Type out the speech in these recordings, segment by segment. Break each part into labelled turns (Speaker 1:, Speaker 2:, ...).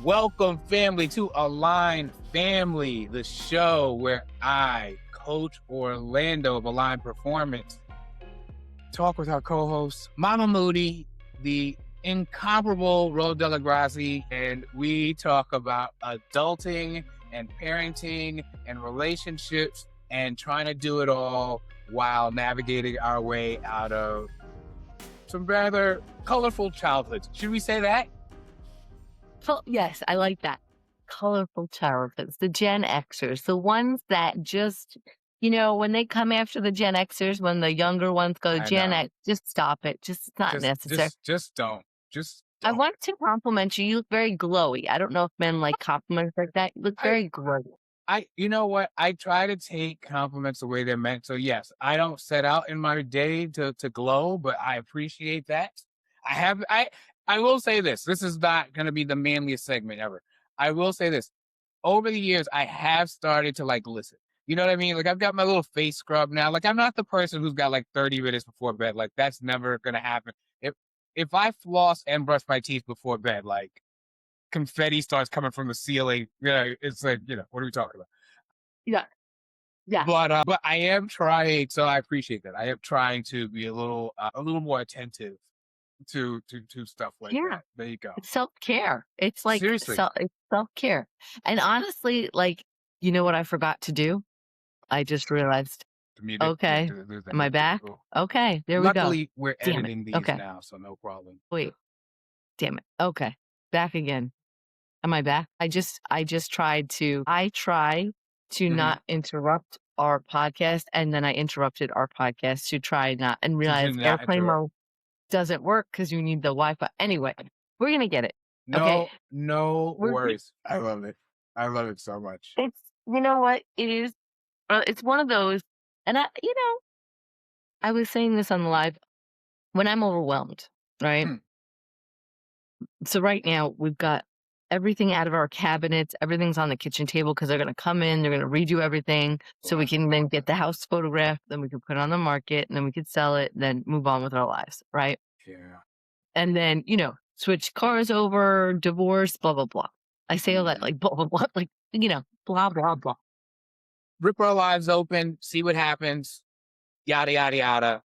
Speaker 1: Welcome, family, to Align Family, the show where I, Coach Orlando of Align Performance, talk with our co-host, Mama Moody, the incomparable Ro Delagrasse, and we talk about adulting and parenting and relationships and trying to do it all while navigating our way out of some rather colorful childhoods. Should we say that?
Speaker 2: Yes, I like that. Colorful childhoods, the Gen Xers, the ones that just, when they come after the Gen Xers, when the younger ones go Gen X, just stop it. It's not necessary.
Speaker 1: Just don't.
Speaker 2: I want to compliment you. You look very glowy. I don't know if men like compliments like that. You look very glowy.
Speaker 1: You know what? I try to take compliments the way they're meant. So yes, I don't set out in my day to glow, but I appreciate that. I will say this. This is not going to be the manliest segment ever. I will say this. Over the years, I have started to listen. You know what I mean? I've got my little face scrub now. I'm not the person who's got 30 minutes before bed. That's never going to happen. If I floss and brush my teeth before bed, confetti starts coming from the ceiling, it's what are we talking about?
Speaker 2: Yeah. Yeah.
Speaker 1: But I am trying, so I appreciate that. I am trying to be a little more attentive to stuff like that. There you go.
Speaker 2: It's self-care. It's
Speaker 1: seriously,
Speaker 2: it's self-care. And honestly, you know what I forgot to do? I just realized. Okay. Am I back? Okay. There we go.
Speaker 1: Luckily, we're editing these now, so no problem.
Speaker 2: Wait. Damn it. Okay. Back again. Am I back? I try to not interrupt our podcast, and then I interrupted our podcast to try not and realize airplane mode doesn't work because you need the Wi-Fi. Anyway, we're going to get it.
Speaker 1: No worries. I love it. I love it so much.
Speaker 2: It's, you know what it is? It's one of those, and I was saying this on the live, when I'm overwhelmed, right? So right now we've got everything out of our cabinets. Everything's on the kitchen table because they're going to come in. They're going to redo everything so we can then get the house photographed. Then we can put it on the market and then we could sell it, then move on with our lives. Right.
Speaker 1: Yeah.
Speaker 2: And then, switch cars over, divorce, blah, blah, blah. I say all that blah, blah, blah, blah, blah, blah.
Speaker 1: Rip our lives open, see what happens, yada, yada, yada.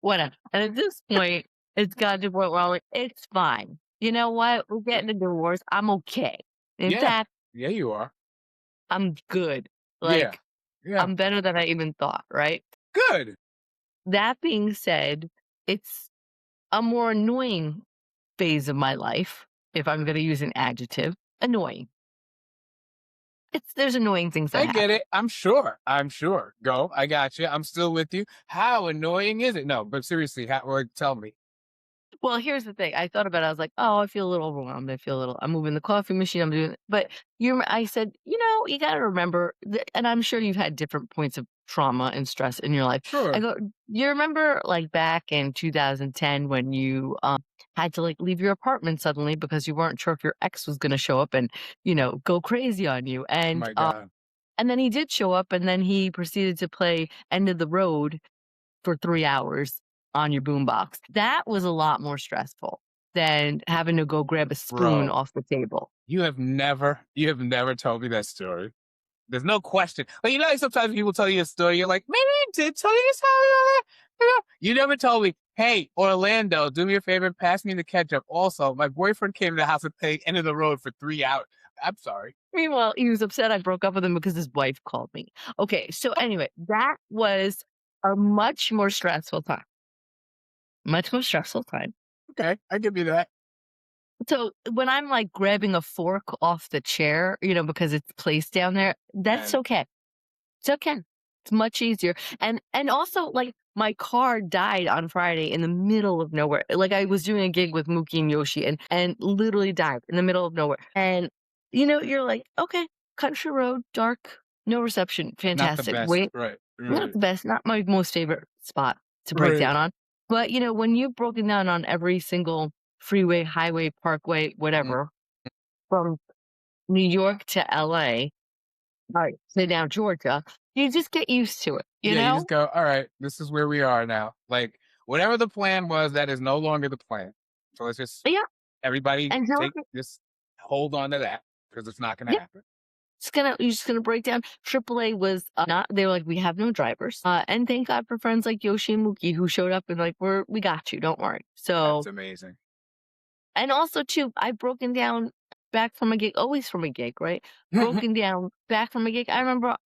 Speaker 2: Whatever. And at this point, it's got to the point where I'm like, it's fine. You know what? We're getting a divorce. I'm okay. In fact,
Speaker 1: yeah, you are.
Speaker 2: I'm good. I'm better than I even thought, right?
Speaker 1: Good.
Speaker 2: That being said, it's a more annoying phase of my life, if I'm going to use an adjective. Annoying. There's annoying things that happen.
Speaker 1: Get it. I'm sure. Go. I got you. I'm still with you. How annoying is it? No, but seriously, tell me.
Speaker 2: Well, here's the thing. I thought about it. I was like, oh, I feel a little overwhelmed. I'm moving the coffee machine. I'm doing it. But I said, you got to remember, and I'm sure you've had different points of trauma and stress in your life.
Speaker 1: Sure.
Speaker 2: I go, you remember back in 2010 when you had to leave your apartment suddenly because you weren't sure if your ex was going to show up and, go crazy on you. And,
Speaker 1: my God.
Speaker 2: And then he did show up and then he proceeded to play End of the Road for 3 hours on your boombox. That was a lot more stressful than having to go grab a spoon off the table.
Speaker 1: You have never told me that story. There's no question. Sometimes people tell you a story, you're like, maybe I did tell you this. You never told me, hey, Orlando, do me a favor, pass me the ketchup. Also, my boyfriend came to the house and played End of the Road for 3 hours. I'm sorry.
Speaker 2: Meanwhile, he was upset I broke up with him because his wife called me. Okay, so anyway, that was a much more stressful time.
Speaker 1: Okay, I give you that.
Speaker 2: So when I'm grabbing a fork off the chair, because it's placed down there, that's okay. It's okay. It's much easier. And also my car died on Friday in the middle of nowhere. I was doing a gig with Mookie and Yoshi and literally died in the middle of nowhere. And you're like, okay, country road, dark, no reception. Fantastic.
Speaker 1: Not the best.
Speaker 2: Wait,
Speaker 1: right.
Speaker 2: Not the best, not my most favorite spot to break down on. But, when you've broken down on every single freeway, highway, parkway, whatever, from New York to LA, say now Georgia, you just get used to it. You know?
Speaker 1: You just go, all right, this is where we are now. Whatever the plan was, that is no longer the plan. So let's just, everybody take this hold on to that because it's not going to
Speaker 2: Yeah.
Speaker 1: happen.
Speaker 2: You're just gonna break down. AAA was not. They were like, we have no drivers, and thank God for friends like Yoshi and Mookie who showed up and like, we got you, don't worry.
Speaker 1: That's
Speaker 2: So,
Speaker 1: amazing.
Speaker 2: and also too, I've broken down back from a gig, always from a gig, right?
Speaker 1: Yeah,
Speaker 2: Broken down back from a gig. I remember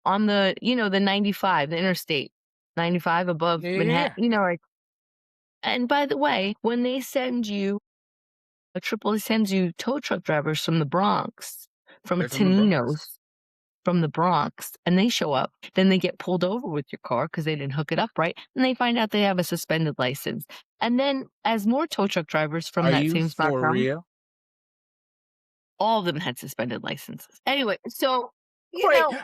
Speaker 2: on the the 95, the interstate 95 above
Speaker 1: yeah,
Speaker 2: Manhattan.
Speaker 1: yeah.
Speaker 2: Like, and by the way, when they send you a AAA sends you tow truck drivers from the Bronx, from
Speaker 1: They're from the Bronx.
Speaker 2: Toninos, from the Bronx, and they show up, then they get pulled over with your car because they didn't hook it up right, and they find out they have a suspended license. And then as more tow truck drivers from
Speaker 1: Are
Speaker 2: that
Speaker 1: you
Speaker 2: same spot
Speaker 1: for
Speaker 2: come,
Speaker 1: real?
Speaker 2: all of them had suspended licenses. Anyway, so, you
Speaker 1: Wait,
Speaker 2: know,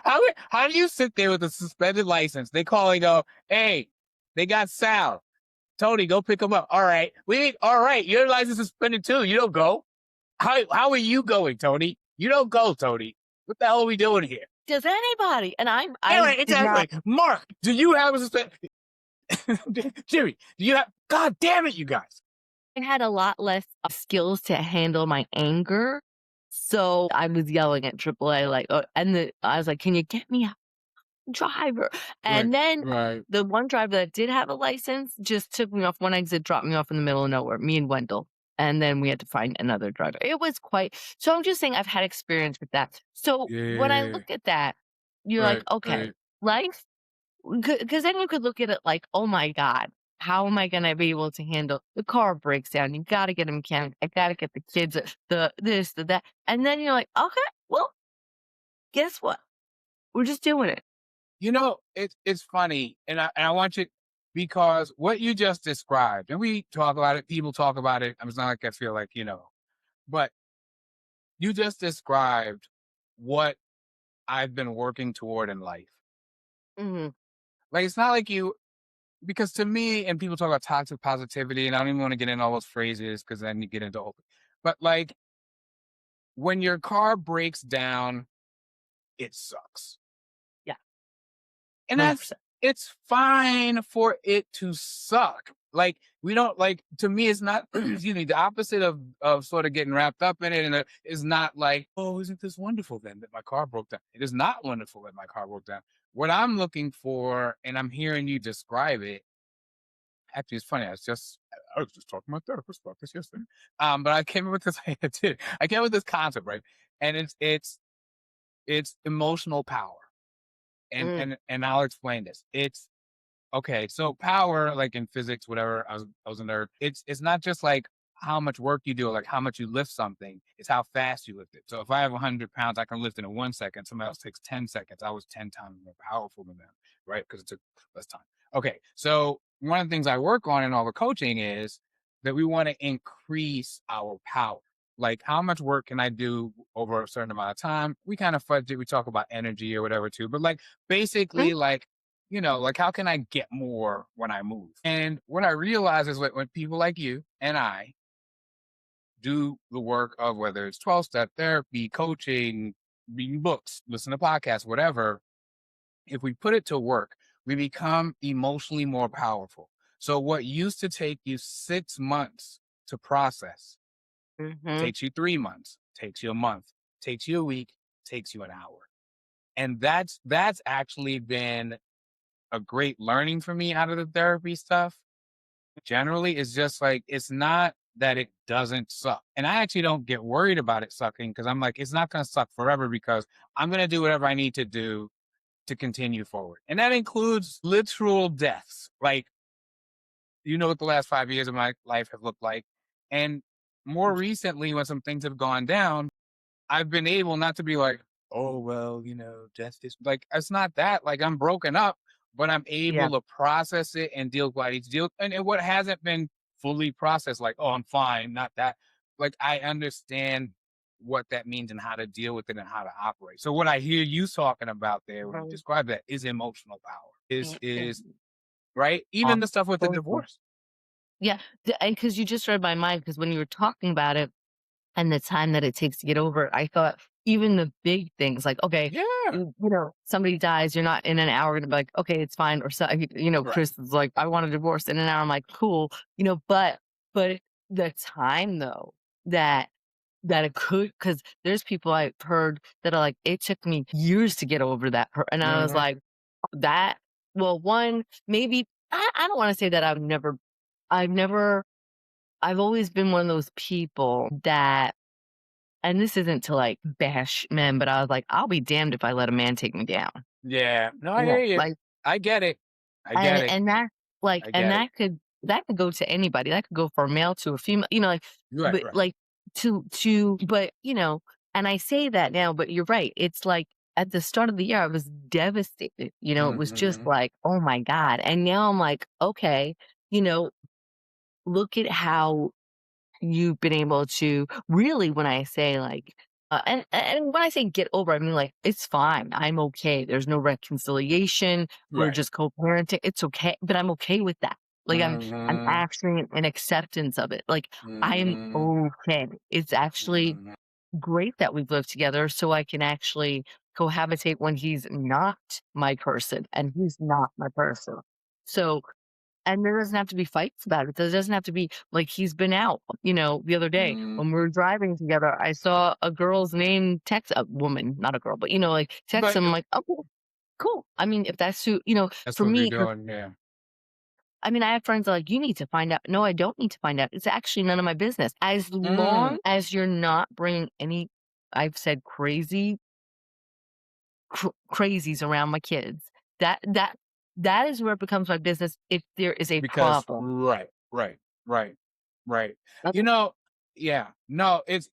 Speaker 1: how do you sit there with a suspended license? They call and go, hey, they got Sal. Tony, go pick him up. All right. All right. Your license is suspended too. You don't go. How are you going, Tony? You don't go, Tony. What the hell are we doing here?
Speaker 2: does anybody and I
Speaker 1: Anyway,
Speaker 2: did not
Speaker 1: exactly. Mark, do you have a suspended Jimmy, do you have God damn it, you guys.
Speaker 2: I had a lot less skills to handle my anger, so I was yelling at AAA like, I was like, "Can you get me driver."
Speaker 1: Right.
Speaker 2: And then
Speaker 1: Right.
Speaker 2: the one driver that did have a license just took me off one exit, dropped me off in the middle of nowhere, me and Wendell. And then we had to find another driver. It was quite so I'm just saying I've had experience with that. So when I
Speaker 1: Yeah.
Speaker 2: look at that, you're like,
Speaker 1: Right.
Speaker 2: okay,
Speaker 1: Right.
Speaker 2: life, because then you could look at it like, oh my God, how am I going to be able to handle the car breaks down? You got to get a mechanic. I got to get the kids, the this, the that. And then you're like, okay, well, guess what? We're just doing it.
Speaker 1: It's funny, and I want you because what you just described, and we talk about it, people talk about it. It's not like I feel like but you just described what I've been working toward in life.
Speaker 2: Hmm.
Speaker 1: Like it's not like you because to me, and people talk about toxic positivity, and I don't even want to get into all those phrases because then you get into all. But like when your car breaks down, it sucks.
Speaker 2: Yeah,
Speaker 1: And that's
Speaker 2: 100%.
Speaker 1: it's fine for it to suck. Like we don't like to me it's not excuse me, the opposite of sort of getting wrapped up in it and it is not like, oh, isn't this wonderful then that my car broke down? It is not wonderful that my car broke down. What I'm looking for, and I'm hearing you describe it, actually it's funny. I was just talking to my therapist about this yesterday. But I came up with this I came up with this concept, right? And it's emotional power. And
Speaker 2: Mm,
Speaker 1: and and I'll explain this. It's okay. So power, like in physics, whatever. I was a nerd. It's not just like how much work you do, or like how much you lift something. It's how fast you lift it. So if I have 100 pounds, I can lift it in 1 second. Somebody else takes 10 seconds. I was 10 times more powerful than them, right? Because it took less time. Okay. So one of the things I work on in all the coaching is that we want to increase our power. Like how much work can I do over a certain amount of time? We kind of fudge it. We talk about energy or whatever too, but like
Speaker 2: mm,
Speaker 1: basically like like how can I get more when I move? And what I realize is when people like you and I do the work of whether it's 12 step therapy, coaching, reading books, listen to podcasts, whatever, if we put it to work, we become emotionally more powerful. So what used to take you 6 months to process
Speaker 2: mhm,
Speaker 1: takes you 3 months, takes you a month, takes you a week, takes you an hour. And that's actually been a great learning for me out of the therapy stuff generally is just like it's not that it doesn't suck. And I actually don't get worried about it sucking because I'm like, it's not going to suck forever because I'm going to do whatever I need to do to continue forward. And that includes literal deaths. Like, what the last 5 years of my life have looked like. And more recently, when some things have gone down, I've been able not to be like, oh, well, death is like, it's not that. Like, I'm broken up, but I'm
Speaker 2: yeah,
Speaker 1: able to process it and deal with what I need to deal. And what hasn't been fully processed, like, oh, I'm fine, not that. Like, I understand what that means and how to deal with it and how to operate. So, what I hear you talking about there when you
Speaker 2: mhm,
Speaker 1: describe that is emotional power,
Speaker 2: it
Speaker 1: is
Speaker 2: is
Speaker 1: right. Even the stuff with the
Speaker 2: awful.
Speaker 1: divorce.
Speaker 2: Yeah, and because you just read my mind, because when you were talking about it and the time that it takes to get over it, I thought even the big things like, okay,
Speaker 1: Yeah.
Speaker 2: somebody dies, you're not in an hour gonna be like, okay, it's fine. Or so,
Speaker 1: Right.
Speaker 2: Chris is like, I want a divorce in an hour. I'm like, cool, but the time though that that it could, because there's people I've heard that are like, "It took me years to get over that," and I was
Speaker 1: Mhm.
Speaker 2: like, "That." Well, one, maybe I don't wanna say that I've never I've always been one of those people that, and this isn't to, like, bash men, but I was like, "I'll be damned if I let a man take me down."
Speaker 1: Yeah. No, I
Speaker 2: You know,
Speaker 1: hear you.
Speaker 2: like,
Speaker 1: I get it. I get
Speaker 2: and
Speaker 1: it. I
Speaker 2: and
Speaker 1: get it.
Speaker 2: that could go to anybody. That could go from a male to a female, like,
Speaker 1: Right,
Speaker 2: but,
Speaker 1: right.
Speaker 2: like, but, and I say that now, but you're right. It's like, at the start of the year, I was devastated, it was just
Speaker 1: Mhm.
Speaker 2: like, "Oh my god," and now I'm like, "Okay, you know, look at how you've been able to really," when I say, like, and when I say get over, I mean, like, it's fine. I'm okay. There's no reconciliation. We're
Speaker 1: Right.
Speaker 2: just co-parenting. It's okay, but I'm okay with that. Like, I'm
Speaker 1: Mhm.
Speaker 2: actually in acceptance of it. Like, I am
Speaker 1: Mhm.
Speaker 2: okay. It's actually
Speaker 1: Mhm.
Speaker 2: great that we've lived together so I can actually cohabitate when he's not my person and he's not my person. So, and there doesn't have to be fights about it. There doesn't have to be like, he's been out, the other day
Speaker 1: Mhm.
Speaker 2: when we were driving together, I saw a girl's name text a woman, not a girl, but like, text
Speaker 1: But
Speaker 2: him, like, "Oh, cool. Cool." I mean, if that's who,
Speaker 1: that's
Speaker 2: for
Speaker 1: what we're
Speaker 2: me, 'cause
Speaker 1: doing, yeah.
Speaker 2: I mean, I have friends that are like, "You need to find out." No, I don't need to find out. It's actually none of my business. As
Speaker 1: Mm.
Speaker 2: long as you're not bringing any, I've said crazies around my kids. That that that is where it becomes my business if there is a
Speaker 1: Because
Speaker 2: problem.
Speaker 1: right, right, right, right. You
Speaker 2: Okay.
Speaker 1: know, yeah. No, it's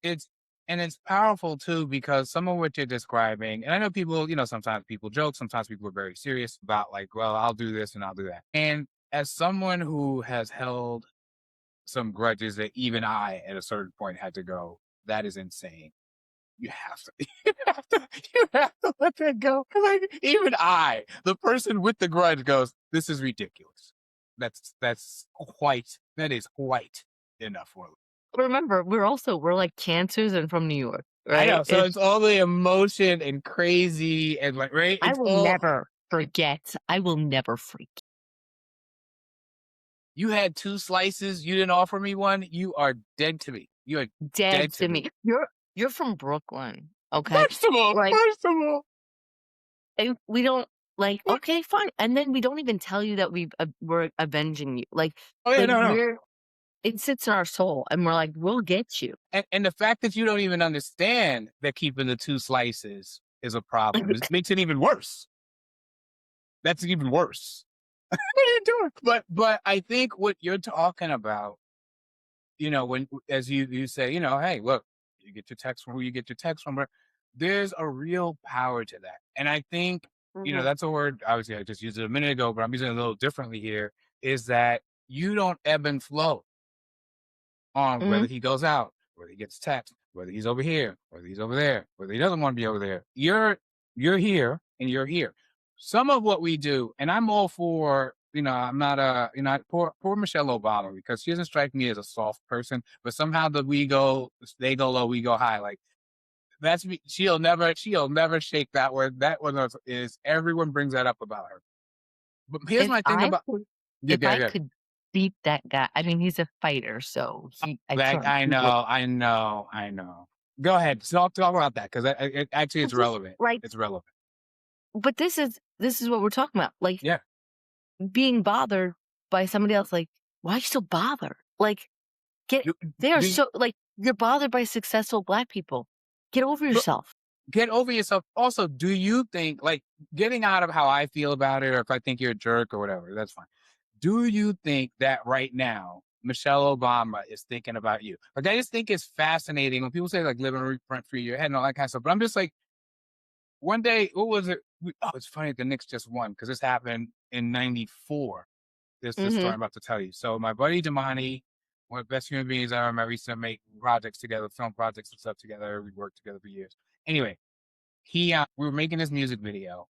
Speaker 1: and it's powerful too because some of what you're describing, and I know people, sometimes people joke, sometimes people are very serious about like, well, I'll do this and I'll do that. And as someone who has held some grudges that even I at a certain point had to go, that is insane. You have to, you have to let that go. Like even I, the person with the grudge, goes, "This is ridiculous. That is quite enough for."
Speaker 2: Remember, we're like cancers and from New York,
Speaker 1: I
Speaker 2: right?
Speaker 1: know. So it's all the emotion and crazy and like right.
Speaker 2: I
Speaker 1: It's
Speaker 2: will
Speaker 1: all
Speaker 2: never forget. I will never freak.
Speaker 1: you had two slices. You didn't offer me one. You are dead to me. You are
Speaker 2: Dead
Speaker 1: dead to
Speaker 2: to
Speaker 1: me.
Speaker 2: me. You're from Brooklyn, okay? Like,
Speaker 1: First of all,
Speaker 2: we don't, like,
Speaker 1: what?
Speaker 2: okay, fine, and then we don't even tell you that we're avenging you.
Speaker 1: Oh yeah,
Speaker 2: Like,
Speaker 1: no, no.
Speaker 2: it sits in our soul, and we're like, "We'll get you."
Speaker 1: And the fact that you don't even understand that keeping the two slices is a problem makes it even worse. That's even worse. What are you doing? But I think what you're talking about, when as you say, hey, look, you get your text from who you get your text from, but there's a real power to that. And I think,
Speaker 2: Mhm,
Speaker 1: that's a word, obviously I just used it a minute ago, but I'm using it a little differently here, is that you don't ebb and flow on
Speaker 2: mhm,
Speaker 1: whether he goes out, whether he gets text, whether he's over here, whether he's over there, whether he doesn't want to be over there. You're here and you're here. Some of what we do, and I'm all for, I'm not poor Michelle Obama because she doesn't strike me as a soft person, but somehow they go low, we go high. Like that's me. She'll never shake that word. That one is everyone brings that up about her. But here's
Speaker 2: if
Speaker 1: my thing
Speaker 2: I
Speaker 1: about
Speaker 2: could
Speaker 1: yeah,
Speaker 2: if
Speaker 1: yeah,
Speaker 2: I
Speaker 1: yeah.
Speaker 2: could beat that guy, I mean, he's a fighter, so I
Speaker 1: Like,
Speaker 2: can't
Speaker 1: I
Speaker 2: beat it.
Speaker 1: know, I know, I know. Go ahead. So talk about that because actually
Speaker 2: But
Speaker 1: it's
Speaker 2: just,
Speaker 1: relevant.
Speaker 2: like,
Speaker 1: It's relevant.
Speaker 2: but this is what we're talking about, like,
Speaker 1: Yeah.
Speaker 2: being bothered by somebody else, like, why are you so bothered? Like, get
Speaker 1: Do,
Speaker 2: they are
Speaker 1: do,
Speaker 2: so, like, you're bothered by successful Black people. Get over
Speaker 1: but
Speaker 2: yourself.
Speaker 1: get over yourself. Also, do you think, like, getting out of how I feel about it, or if I think you're a jerk or whatever, that's fine. Do you think that right now, Michelle Obama is thinking about you? Like, I just think it's fascinating when people say, like, living rent free in your head and all that kind of stuff. But I'm just like, one day, what was it? It's funny. The Knicks just won because this happened in '94. This story
Speaker 2: Mhm,
Speaker 1: I'm about to tell you. So my buddy Damani, one of the best human beings I ever met. We used to make projects together, film projects and stuff together. We worked together for years. Anyway, we were making this music video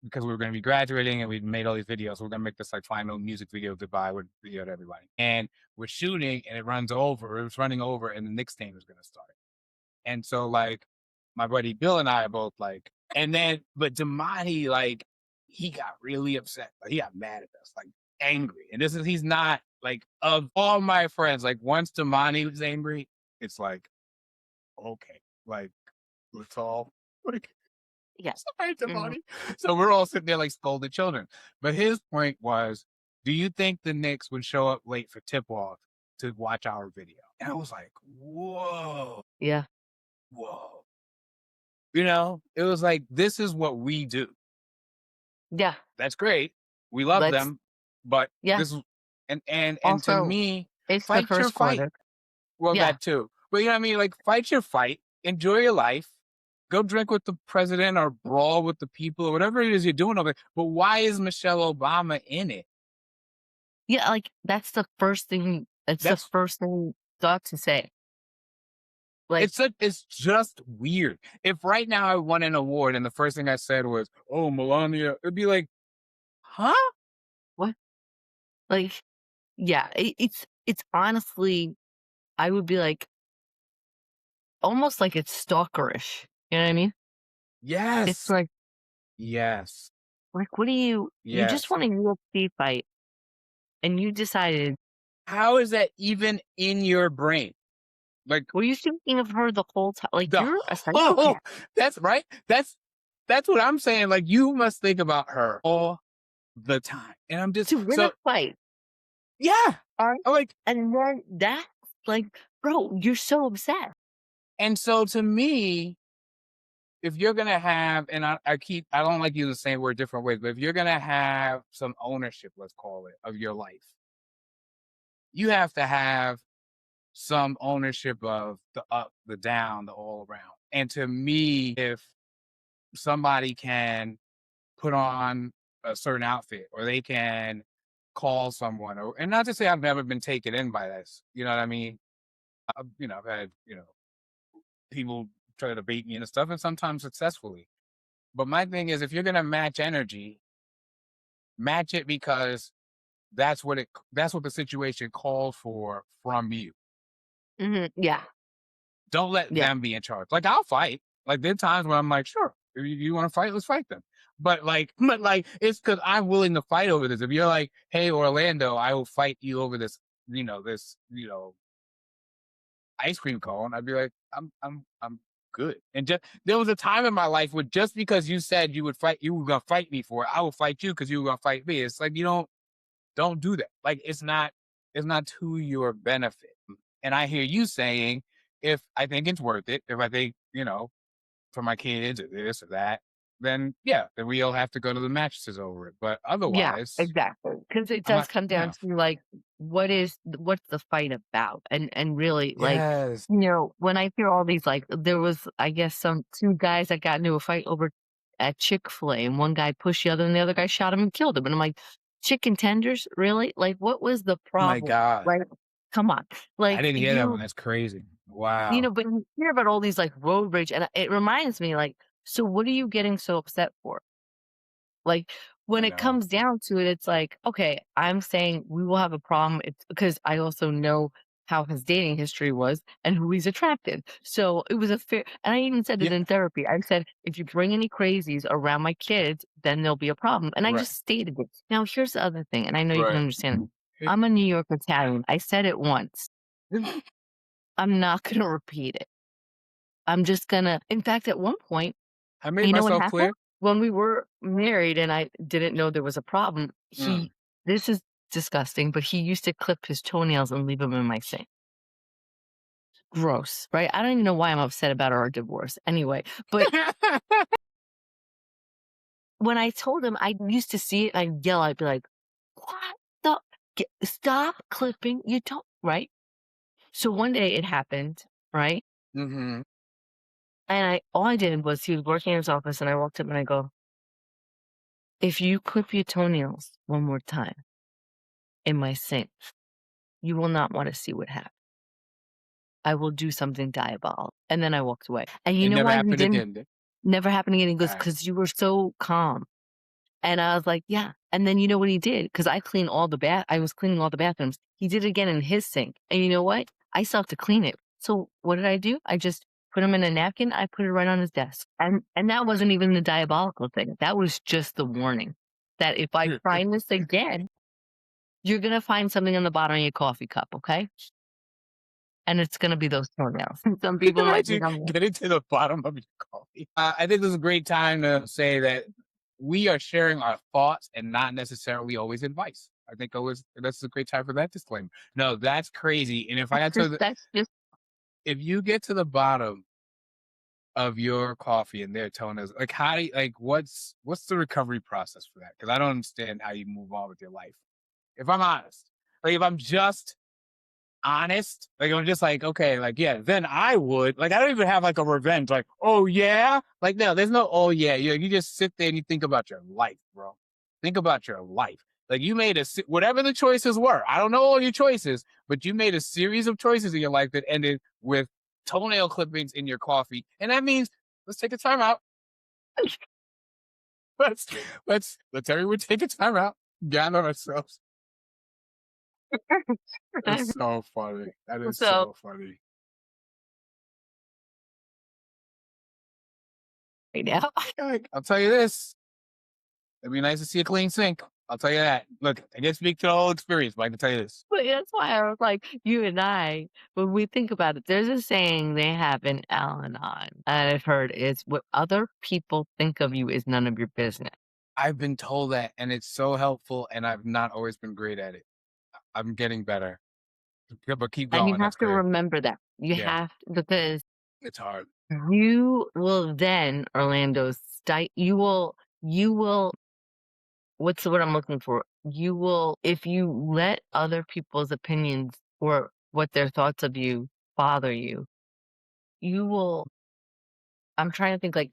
Speaker 1: because we were going to be graduating and we made all these videos. So we're going to make this like final music video goodbye with video to everybody. And we're shooting and it runs over. It was running over and the Knicks game was going to start. And so like my buddy Bill and I are both like, and then but Damani like he got really upset. Like, he got mad at us, like angry. And he's not like of all my friends, like once Damani was angry, it's like okay, like let's all like
Speaker 2: Yeah.
Speaker 1: sorry,
Speaker 2: Mhm.
Speaker 1: Devani. So we're all sitting there like scolded children. But his point was, do you think the Knicks would show up late for tip off to watch our video? And I was like, whoa,
Speaker 2: Yeah.
Speaker 1: whoa. You know, it was like, this is what we do.
Speaker 2: Yeah.
Speaker 1: That's great. We love
Speaker 2: Let's
Speaker 1: them, but
Speaker 2: yeah.
Speaker 1: this is and to
Speaker 2: Also,
Speaker 1: me,
Speaker 2: it's the
Speaker 1: fight your
Speaker 2: first
Speaker 1: fight.
Speaker 2: quarter.
Speaker 1: Well,
Speaker 2: Yeah.
Speaker 1: that too. But you know what I mean? Like fight your fight, enjoy your life, go drink with the president or brawl with the people or whatever it is you're doing over there. But why is Michelle Obama in it?
Speaker 2: Yeah, like, that's the first thing it's the
Speaker 1: That's
Speaker 2: first thing you thought to say. Like,
Speaker 1: it's just weird. If right now I won an award and the first thing I said was, "Oh, Melania," it'd be like, "Huh?"
Speaker 2: what? Like, yeah, it's honestly, I would be like, almost like it's stalkerish. You know what I mean? It's
Speaker 1: Yes.
Speaker 2: like
Speaker 1: Yes.
Speaker 2: what do you just
Speaker 1: Yes.
Speaker 2: want a UFC fight, and you decided
Speaker 1: How is that even in your brain? Like
Speaker 2: were you thinking of her the whole time? Like,
Speaker 1: the
Speaker 2: you're a
Speaker 1: whole
Speaker 2: psychopath
Speaker 1: that's right. That's what I'm saying. Like you must think about her all the time. And I'm just
Speaker 2: to win a
Speaker 1: so
Speaker 2: fight,
Speaker 1: yeah.
Speaker 2: alright?
Speaker 1: I'm like,
Speaker 2: And then that's like, bro, you're so upset.
Speaker 1: and so to me, if you're gonna have, and I don't like using the same word different ways, but if you're gonna have some ownership, let's call it, of your life, you have to have some ownership of the up, the down, the all around. And to me, if somebody can put on a certain outfit or they can call someone or and not to say I've never been taken in by this, you know what I mean? I've had, people try to bait me and stuff and sometimes successfully. But my thing is if you're gonna match energy, match it because that's what the situation calls for from you.
Speaker 2: Mhm, yeah,
Speaker 1: Don't let
Speaker 2: yeah,
Speaker 1: them be in charge. Like I'll fight. Like there are times where I'm like, sure, if you want to fight, let's fight them. But it's because I'm willing to fight over this. If you're like, hey Orlando, I will fight you over this, ice cream cone, I'd be like, I'm good. And just there was a time in my life where just because you said you were gonna fight me for it, I will fight you because you were gonna fight me. It's like you don't do that. Like it's not to your benefit. And I hear you saying, if I think it's worth it, if I think, for my kids or this or that, then yeah, then we'll have to go to the mattresses over it. But
Speaker 2: yeah,
Speaker 1: otherwise,
Speaker 2: exactly. Because it
Speaker 1: I'm
Speaker 2: does
Speaker 1: not,
Speaker 2: come down to, like, what's the fight about? And really, like,
Speaker 1: yes.
Speaker 2: when I hear all these, like, there was, I guess, some 2 guys that got into a fight over at Chick-fil-A, and one guy pushed the other, and the other guy shot him and killed him, and I'm like, "Chicken tenders? Really? Like, what was the
Speaker 1: Oh my
Speaker 2: problem?"
Speaker 1: God.
Speaker 2: Like, come on.
Speaker 1: I
Speaker 2: Like,
Speaker 1: didn't hear that one. That's crazy. Wow.
Speaker 2: but you hear about all these, like, road rage, and it reminds me, like, so what are you getting so upset for? Like, when
Speaker 1: I
Speaker 2: it
Speaker 1: know.
Speaker 2: comes down to it, it's like, okay, I'm saying we will have a problem. It's because I also know how his dating history was and who he's attracted. So it was a fair, and I even said it
Speaker 1: Yeah.
Speaker 2: in therapy. I said, if you bring any crazies around my kids, then there'll be a problem. And I
Speaker 1: Right.
Speaker 2: just stated it. Now, here's the other thing, and I know you can
Speaker 1: Right.
Speaker 2: understand it. I'm a New York Italian. I said it once. I'm not going to repeat it. I'm just going to, in fact, at one point,
Speaker 1: I made
Speaker 2: you know what
Speaker 1: myself
Speaker 2: happened?
Speaker 1: clear.
Speaker 2: When we were married and I didn't know there was a problem,
Speaker 1: Mm.
Speaker 2: this is disgusting, but he used to clip his toenails and leave them in my sink. Gross, right? I don't even know why I'm upset about our divorce. Anyway, but when I told him I used to see it, I'd yell, I'd be like, "What the stop clipping you don't right?" So one day it happened, right?
Speaker 1: hmm
Speaker 2: And all I did was he was working in his office and I walked up and I go, "If you clip your toenails one more time in my sink, you will not want to see what happens. I will do something diabolical." And then I walked away. And you
Speaker 1: It
Speaker 2: know
Speaker 1: never
Speaker 2: why he
Speaker 1: happened
Speaker 2: didn't?
Speaker 1: again. Did
Speaker 2: Never happened again. He goes,
Speaker 1: Alright.
Speaker 2: "'Cause you were so calm." And I was like, "Yeah." And then you know what he did? Because I was cleaning all the bathrooms. He did it again in his sink. And you know what? I still have to clean it. So what did I do? I just put him in a napkin. I put it right on his desk. And that wasn't even the diabolical thing. That was just the warning that if I find this again, you're gonna find something on the bottom of your coffee cup, okay? and it's gonna be those toenails. Some people might think
Speaker 1: Imagine
Speaker 2: I'm
Speaker 1: getting to the bottom of your coffee. I think this is a great time to say that we are sharing our thoughts and not necessarily always advice. I think always that's a great time for that disclaimer. No, that's crazy. And if I got to
Speaker 2: that's just
Speaker 1: if you get to the bottom of your coffee and their toenails, like how do you, like what's the recovery process for that? Because I don't understand how you move on with your life. If I'm honest, like if I'm just honest, like I'm just like, okay, like yeah, then I would like I don't even have like a revenge, like, oh yeah. Like no, there's no oh yeah. You just sit there and you think about your life, bro. Think about your life. Like you made whatever the choices were. I don't know all your choices, but you made a series of choices in your life that ended with toenail clippings in your coffee. And that means let's take a time out. Let's let's everyone take a time out, gather ourselves. That's so funny. That is
Speaker 2: so
Speaker 1: so funny.
Speaker 2: right now.
Speaker 1: Like, I'll tell you this. It'd be nice to see a clean sink. I'll tell you that. Look, I can't speak to the whole experience, but I can tell you this.
Speaker 2: But that's why I was like, you and I, when we think about it, there's a saying they have in Al-Anon, and I've heard is what other people think of you is none of your business.
Speaker 1: I've been told that, and it's so helpful, and I've not always been great at it. I'm getting better. Yeah, but keep
Speaker 2: And you
Speaker 1: going.
Speaker 2: have
Speaker 1: That's
Speaker 2: to
Speaker 1: great.
Speaker 2: remember that. You
Speaker 1: Yeah,
Speaker 2: have because
Speaker 1: it's hard.
Speaker 2: you will then, Orlando, you will what's the word I'm looking for? You will if you let other people's opinions or what their thoughts of you bother you, you will I'm trying to think like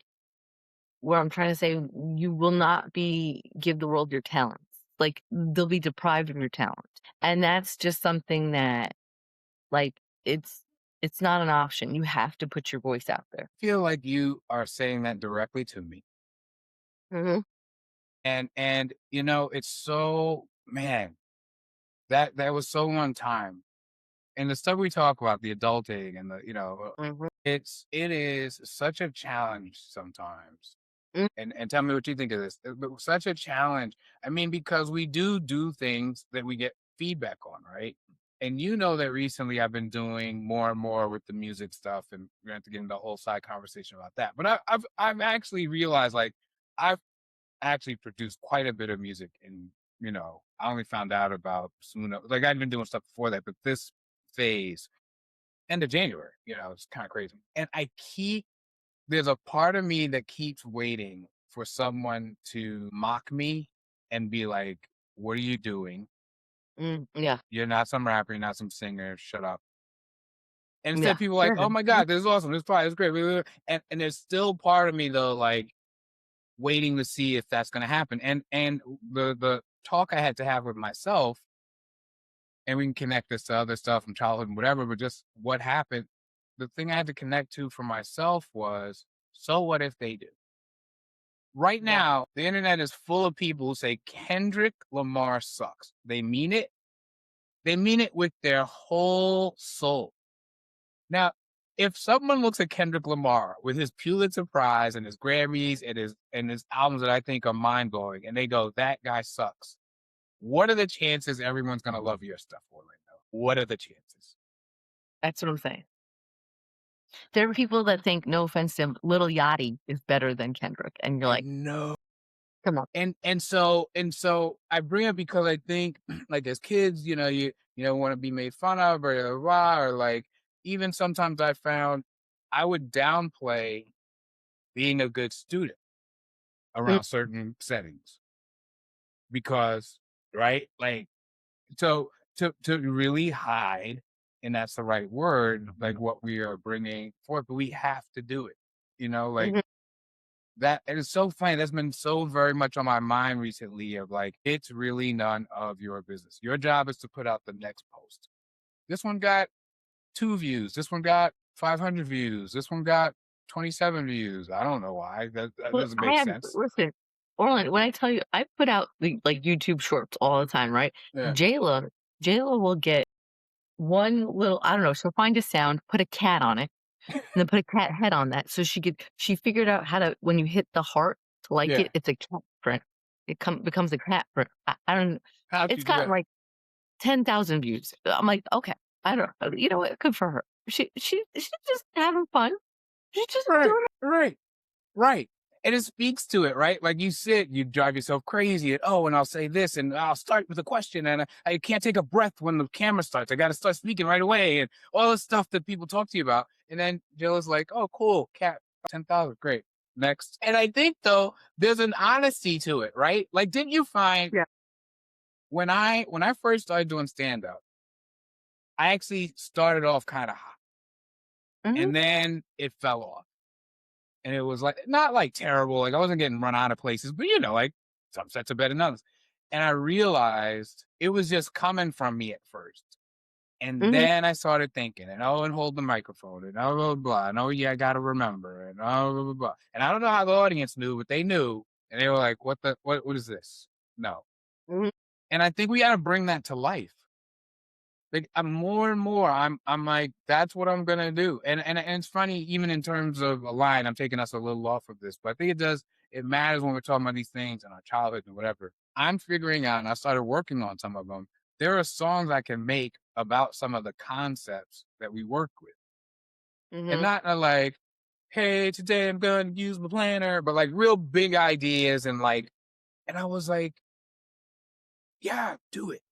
Speaker 2: where I'm trying to say you will not be give the world your talents. Like they'll be deprived of your talent. And that's just something that like it's it's not an option. You have to put your voice out there.
Speaker 1: I feel like you are saying that directly to me.
Speaker 2: Mhm.
Speaker 1: And you know, it's so man, that was so one time. And the stuff we talk about, the adulting and the,
Speaker 2: Mhm.
Speaker 1: it is such a challenge sometimes.
Speaker 2: Mm,
Speaker 1: And tell me what you think of this. But such a challenge. I mean, because we do things that we get feedback on, right? And you know that recently I've been doing more and more with the music stuff, and we're going to have to get into a whole side conversation about that. But I've actually realized like I've actually produced quite a bit of music, and I only found out about soon. Like I'd been doing stuff before that, but this phase, end of January, it's kind of crazy. And there's a part of me that keeps waiting for someone to mock me and be like, "What are you doing?
Speaker 2: yeah.
Speaker 1: You're not some rapper, you're not some singer, shut up." And instead
Speaker 2: Yeah.
Speaker 1: people are like,
Speaker 2: Sure.
Speaker 1: "Oh my God, this is awesome. This is great." Blah, blah, blah." And there's still part of me though, like waiting to see if that's gonna happen. And the talk I had to have with myself, and we can connect this to other stuff from childhood and whatever, but just what happened. The thing I had to connect to for myself was, so what if they do? Right
Speaker 2: Yeah.
Speaker 1: now, the internet is full of people who say Kendrick Lamar sucks. They mean it. They mean it with their whole soul. Now, if someone looks at Kendrick Lamar with his Pulitzer Prize and his Grammys and his albums that I think are mind blowing, and they go, "That guy sucks," what are the chances everyone's gonna love your stuff, Orlando? What are the chances?
Speaker 2: That's what I'm saying. There are people that think, no offense to him, Little Yachty is better than Kendrick. And you're
Speaker 1: I
Speaker 2: like,
Speaker 1: know.
Speaker 2: come on.
Speaker 1: And so I bring it because I think like as kids, you don't want to be made fun of or like even sometimes I found I would downplay being a good student
Speaker 2: Mm,
Speaker 1: around certain settings because right like to really hide, and that's the right word, like what we are bringing forth, but we have to do it, like
Speaker 2: mhm.
Speaker 1: that. It is so funny. That's been so very much on my mind recently of like, it's really none of your business. Your job is to put out the next post. This one got 2 views. This one got 500 views. This one got 27 views. I don't know why. That
Speaker 2: Well,
Speaker 1: doesn't make sense.
Speaker 2: listen, Orland, when I tell you, I put out like YouTube shorts all the time, right?
Speaker 1: Yeah.
Speaker 2: Jayla, Jayla will get one little, I don't know, she'll find a sound, put a cat on it, and then put a cat head on that. So she figured out how to, when you hit the heart to like
Speaker 1: Yeah.
Speaker 2: it, it's a cat print. Becomes a cat print. I don't,
Speaker 1: How'd
Speaker 2: it's
Speaker 1: you do
Speaker 2: gotten
Speaker 1: that?
Speaker 2: like 10,000 views. I'm like, okay. I don't know. You know what? Good for her. She's just having fun. She's just
Speaker 1: Right,
Speaker 2: doing
Speaker 1: right. Right. And it speaks to it, right? Like you sit, you drive yourself crazy. And, oh, and I'll say this, and I'll start with a question, and I can't take a breath when the camera starts. I got to start speaking right away, and all the stuff that people talk to you about. And then Jill is like, oh, cool, cat, 10,000, great. Next. And I think though, there's an honesty to it, right? Like, didn't you find
Speaker 2: Yeah.
Speaker 1: when I first started doing stand up, I actually started off kind of hot,
Speaker 2: Mhm,
Speaker 1: and then it fell off. And it was like not like terrible, like I wasn't getting run out of places, but like some sets are better than others. And I realized it was just coming from me at first. And
Speaker 2: mhm,
Speaker 1: then I started thinking, and hold the microphone, and blah, blah, blah. And yeah, I gotta remember, and blah, blah, blah. And I don't know how the audience knew, but they knew. And they were like, what is this? No.
Speaker 2: mhm.
Speaker 1: And I think we gotta bring that to life. Like, I'm more and more, I'm like, that's what I'm gonna do. And it's funny, even in terms of a line, I'm taking us a little off of this, but I think it matters when we're talking about these things in our childhood and whatever. I'm figuring out, and I started working on some of them. There are songs I can make about some of the concepts that we work with. And
Speaker 2: Mhm,
Speaker 1: not like, hey, today I'm gonna use my planner, but like real big ideas and I was like, yeah, do it.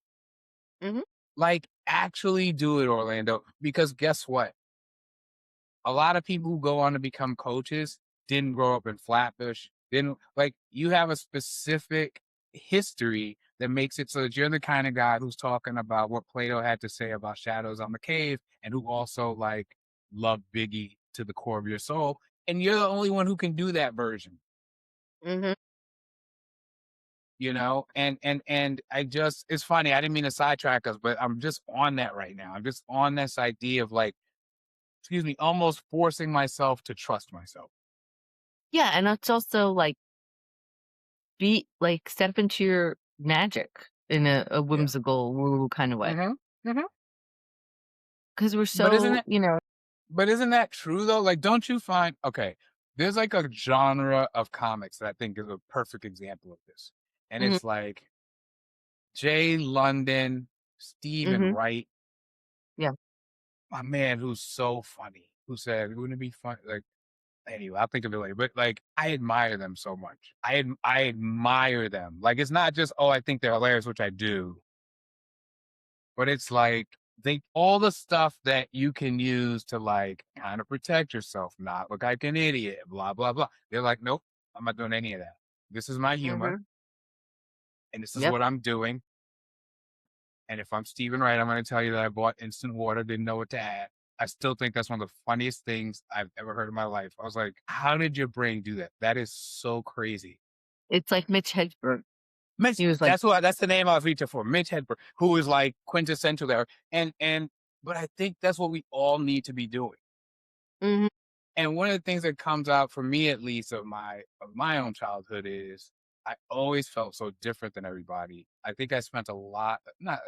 Speaker 2: mhm.
Speaker 1: Like actually do it, Orlando. Because guess what? A lot of people who go on to become coaches didn't grow up in Flatbush. Didn't like you have a specific history that makes it so that you're the kind of guy who's talking about what Plato had to say about shadows on the cave and who also like loved Biggie to the core of your soul. And you're the only one who can do that version,
Speaker 2: Mhm.
Speaker 1: and I just it's funny, I didn't mean to sidetrack us, but I'm just on that right now. I'm just on this idea of like, excuse me, almost forcing myself to trust myself.
Speaker 2: Yeah, and it's also, like, step into your magic in a
Speaker 1: Yeah.
Speaker 2: whimsical, woo kinda way.
Speaker 1: Mhm. Mhm.
Speaker 2: Because 'Cause we're
Speaker 1: But isn't
Speaker 2: so,
Speaker 1: it but isn't that true though? Like, don't you find okay, there's like a genre of comics that I think is a perfect example of this. And
Speaker 2: Mhm,
Speaker 1: it's like Jay London, Stephen
Speaker 2: mhm,
Speaker 1: Wright,
Speaker 2: yeah.
Speaker 1: my man who's so funny, who said, wouldn't it be fun? Like, anyway, I'll think of it later. But like, I admire them so much. I admire them. Like, it's not just, oh, I think they're hilarious, which I do. But it's like think all the stuff that you can use to like kind of protect yourself, not look like an idiot, blah, blah, blah. They're like, nope, I'm not doing any of that. This is my humor
Speaker 2: Mhm,
Speaker 1: and this is
Speaker 2: yep.
Speaker 1: what I'm doing. And if I'm Stephen Wright, I'm going to tell you that I bought instant water, didn't know what to add. I still think that's one of the funniest things I've ever heard in my life. I was like, how did your brain do that? That is so crazy.
Speaker 2: It's like Mitch Hedberg.
Speaker 1: Mitch,
Speaker 2: He was like
Speaker 1: that's the name I was reaching for. Mitch Hedberg, who is like quintessential there. And but I think that's what we all need to be doing.
Speaker 2: mhm,
Speaker 1: And one of the things that comes out for me, at least, of my own childhood is I always felt so different than everybody. I think I spent a lot, not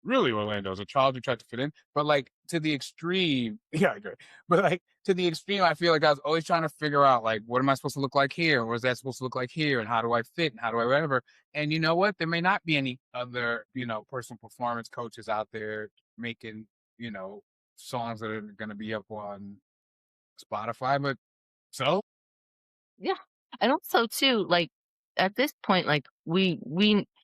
Speaker 1: really Orlando as a child who tried to fit in, but like to the extreme, yeah, I agree. But like to the extreme, I feel like I was always trying to figure out like what am I supposed to look like here? What is that supposed to look like here? And how do I fit? And how do I whatever? And you know what? There may not be any other, personal performance coaches out there making, you know, songs that are gonna be up on Spotify, but so
Speaker 2: yeah. And also too, like, at this point, like, we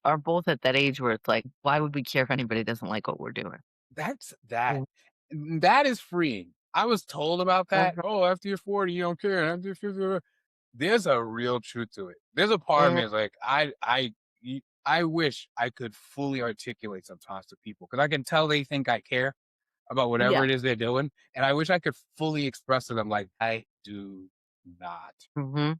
Speaker 2: are both at that age where it's like, why would we care if anybody doesn't like what we're doing?
Speaker 1: that's that.
Speaker 2: Mm,
Speaker 1: That is freeing. I was told about that.
Speaker 2: mhm,
Speaker 1: Oh, after you're 40, you don't care. After you're 50, there's a real truth to it. There's a part of
Speaker 2: mhm,
Speaker 1: me is like, I wish I could fully articulate sometimes to people because I can tell they think I care about whatever
Speaker 2: yeah,
Speaker 1: it is they're doing, and I wish I could fully express to them like I do not.
Speaker 2: mhm.